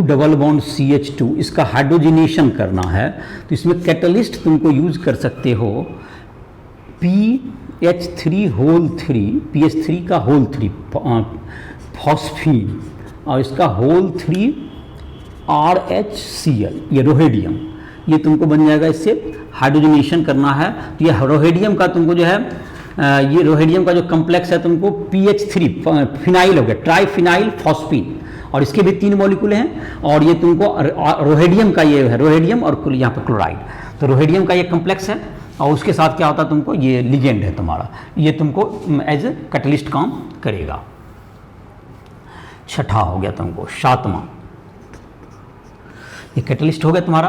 डबल बॉन्ड CH2, इसका हाइड्रोजनेशन करना है तो इसमें कैटलिस्ट तुमको यूज कर सकते हो PH3 होल 3, PH3 का होल 3 फॉस्फीन और इसका होल 3 RHCl, ये रोहेडियम, ये तुमको बन जाएगा। इससे हाइड्रोजनेशन करना है तो ये रोहेडियम का तुमको जो है ये रोहेडियम का जो कम्प्लेक्स है तुमको PH3 फिनाइल हो गया, ट्राइफिनाइल फॉस्फीन, और इसके भी 3 मॉलिक्यूल हैं और ये तुमको रोहेडियम का ये है, रोहेडियम और यहाँ पर क्लोराइड, तो रोहेडियम का ये कम्प्लेक्स है और उसके साथ क्या होता है तुमको ये लिगेंड है तुम्हारा, ये तुमको एज ए कैटलिस्ट काम करेगा। छठा हो गया तुमको 7वां, ये कैटलिस्ट हो गया तुम्हारा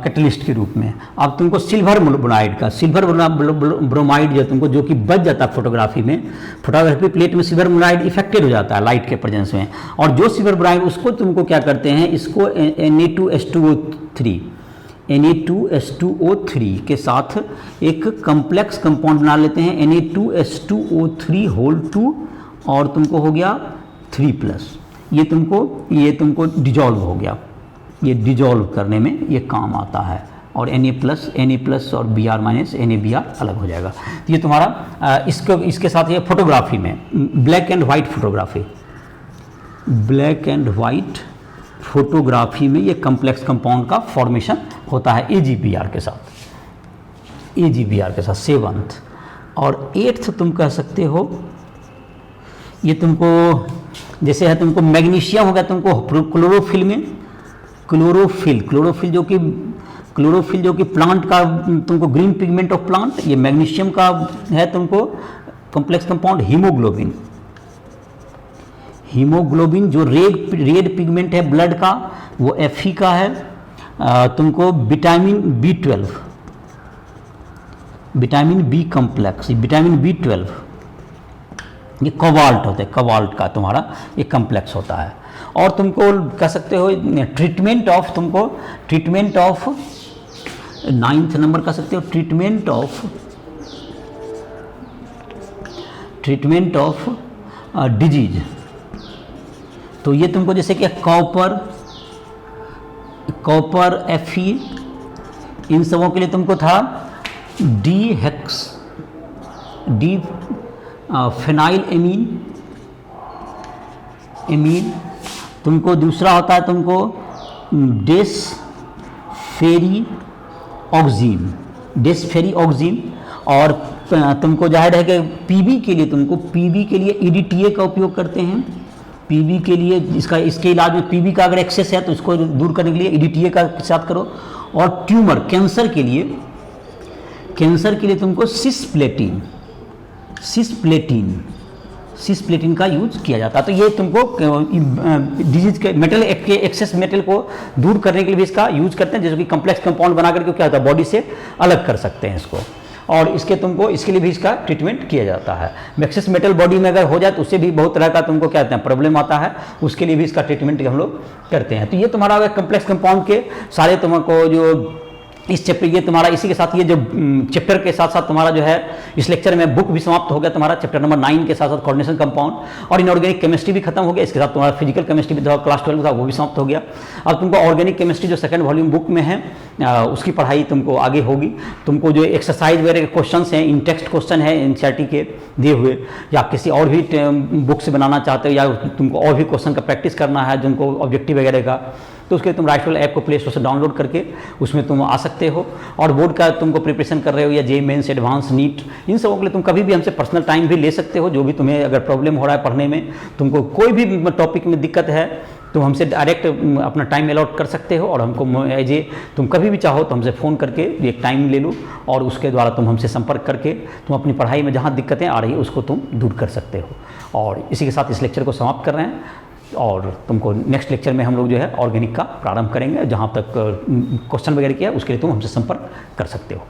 कैटलिस्ट के रूप में। अब तुमको सिल्वर ब्रोमाइड का, सिल्वर ब्रोमाइड जो तुमको जो कि बच जाता है फोटोग्राफी में, फोटोग्राफी प्लेट में सिल्वर ब्रोमाइड इफेक्टेड हो जाता है लाइट के प्रेजेंस में, और जो सिल्वर ब्रोमाइड उसको तुमको क्या करते हैं, इसको Na2H2O3 के साथ एक कम्प्लेक्स कंपाउंड बना लेते हैं, Na2H2O3 होल 2 और तुमको हो गया 3+, ये तुमको डिजॉल्व हो गया, ये डिजॉल्व करने में ये काम आता है, और Na+ और Br- NaBr अलग हो जाएगा। तो ये तुम्हारा इसके साथ ये फोटोग्राफी में black and white photography, black and white photography में ये कम्प्लेक्स कंपाउंड का फॉर्मेशन होता है AgBr के साथ, AgBr के साथ 7th। और 8th तुम कह सकते हो, ये तुमको जैसे है तुमको मैग्नीशियम हो गया तुमको क्लोरोफिल में, क्लोरोफिल जो कि प्लांट का तुमको ग्रीन पिगमेंट ऑफ प्लांट, ये मैग्नीशियम का है तुमको कॉम्प्लेक्स कंपाउंड। हीमोग्लोबिन जो रेड पिगमेंट है ब्लड का वो Fe का है। तुमको vitamin B complex, vitamin B12 ये कोबाल्ट होता है, कोबाल्ट का तुम्हारा ये कम्प्लेक्स होता है। और तुमको कह सकते हो ट्रीटमेंट ऑफ 9th नंबर कह सकते हो, ट्रीटमेंट ऑफ डिजीज। तो ये तुमको जैसे कि कॉपर Fe, इन सबों के लिए तुमको था फेनाइल एमीन। तुमको दूसरा होता है तुमको डेस्फेरिऑक्सीन। और तुमको जाहिर है कि पीबी के लिए EDTA का उपयोग करते हैं। पीबी के लिए इसके इलाज में पीबी का अगर एक्सेस है तो उसको दूर करने के लिए EDTA का साथ करो। और ट्यूमर कैंसर के लिए तुमको सिस्प्लेटिन का यूज किया जाता है। तो ये तुमको डिजीज के मेटल के एक्सेस मेटल को दूर करने के लिए भी इसका यूज करते हैं, जैसे कि कम्प्लेक्स कंपाउंड बना करके क्या होता है बॉडी से अलग कर सकते हैं इसको। और इसके लिए भी इसका ट्रीटमेंट किया जाता है। एक्सेस मेटल बॉडी में अगर हो जाए तो उससे भी बहुत तरह का तुमको क्या कहते हैं प्रॉब्लम आता है, उसके लिए भी इसका ट्रीटमेंट हम लोग करते हैं। तो ये तुम्हारा कम्प्लेक्स कंपाउंड के सारे तुमको जो इस चैप्टर ये तुम्हारा इसी के साथ ये जो चैप्टर के साथ साथ तुम्हारा जो है इस लेक्चर में बुक भी समाप्त हो गया तुम्हारा चैप्टर नंबर 9 के साथ साथ कोऑर्डिनेशन कंपाउंड और इनऑर्गेनिक केमिस्ट्री भी खत्म हो गया। इसके साथ तुम्हारा फिजिकल केमिस्ट्री भी क्लास 12 था वो भी समाप्त हो गया। अब तुमको ऑर्गेनिक केमिस्ट्री जो सेकंड वॉल्यूम बुक में है उसकी पढ़ाई तुमको आगे होगी। तुमको जो एक्सरसाइज वगैरह के क्वेश्चन हैं, इन टेक्स्ट क्वेश्चन है NCERT के दिए हुए, या किसी और भी बुक से बनाना चाहते हो या तुमको और भी क्वेश्चन का प्रैक्टिस करना है जिनको ऑब्जेक्टिव वगैरह का, तो उसके लिए तुम राइटफुल ऐप को प्ले स्टोर से डाउनलोड करके उसमें तुम आ सकते हो। और बोर्ड का तुमको प्रिपरेशन कर रहे हो या JEE मेंस, एडवांस, नीट, इन सबों के लिए तुम कभी भी हमसे पर्सनल टाइम भी ले सकते हो। जो भी तुम्हें अगर प्रॉब्लम हो रहा है पढ़ने में, तुमको कोई भी टॉपिक में दिक्कत है तुम हमसे डायरेक्ट अपना टाइम अलॉट कर सकते हो और हमको तुम कभी भी चाहो तो हमसे फ़ोन करके एक टाइम ले लो और उसके द्वारा तुम हमसे संपर्क करके तुम अपनी पढ़ाई में जहाँ दिक्कतें आ रही है उसको तुम दूर कर सकते हो। और इसी के साथ इस लेक्चर को समाप्त कर रहे हैं और तुमको नेक्स्ट लेक्चर में हम लोग जो है ऑर्गेनिक का प्रारंभ करेंगे। जहाँ तक क्वेश्चन वगैरह किया उसके लिए तुम हमसे संपर्क कर सकते हो।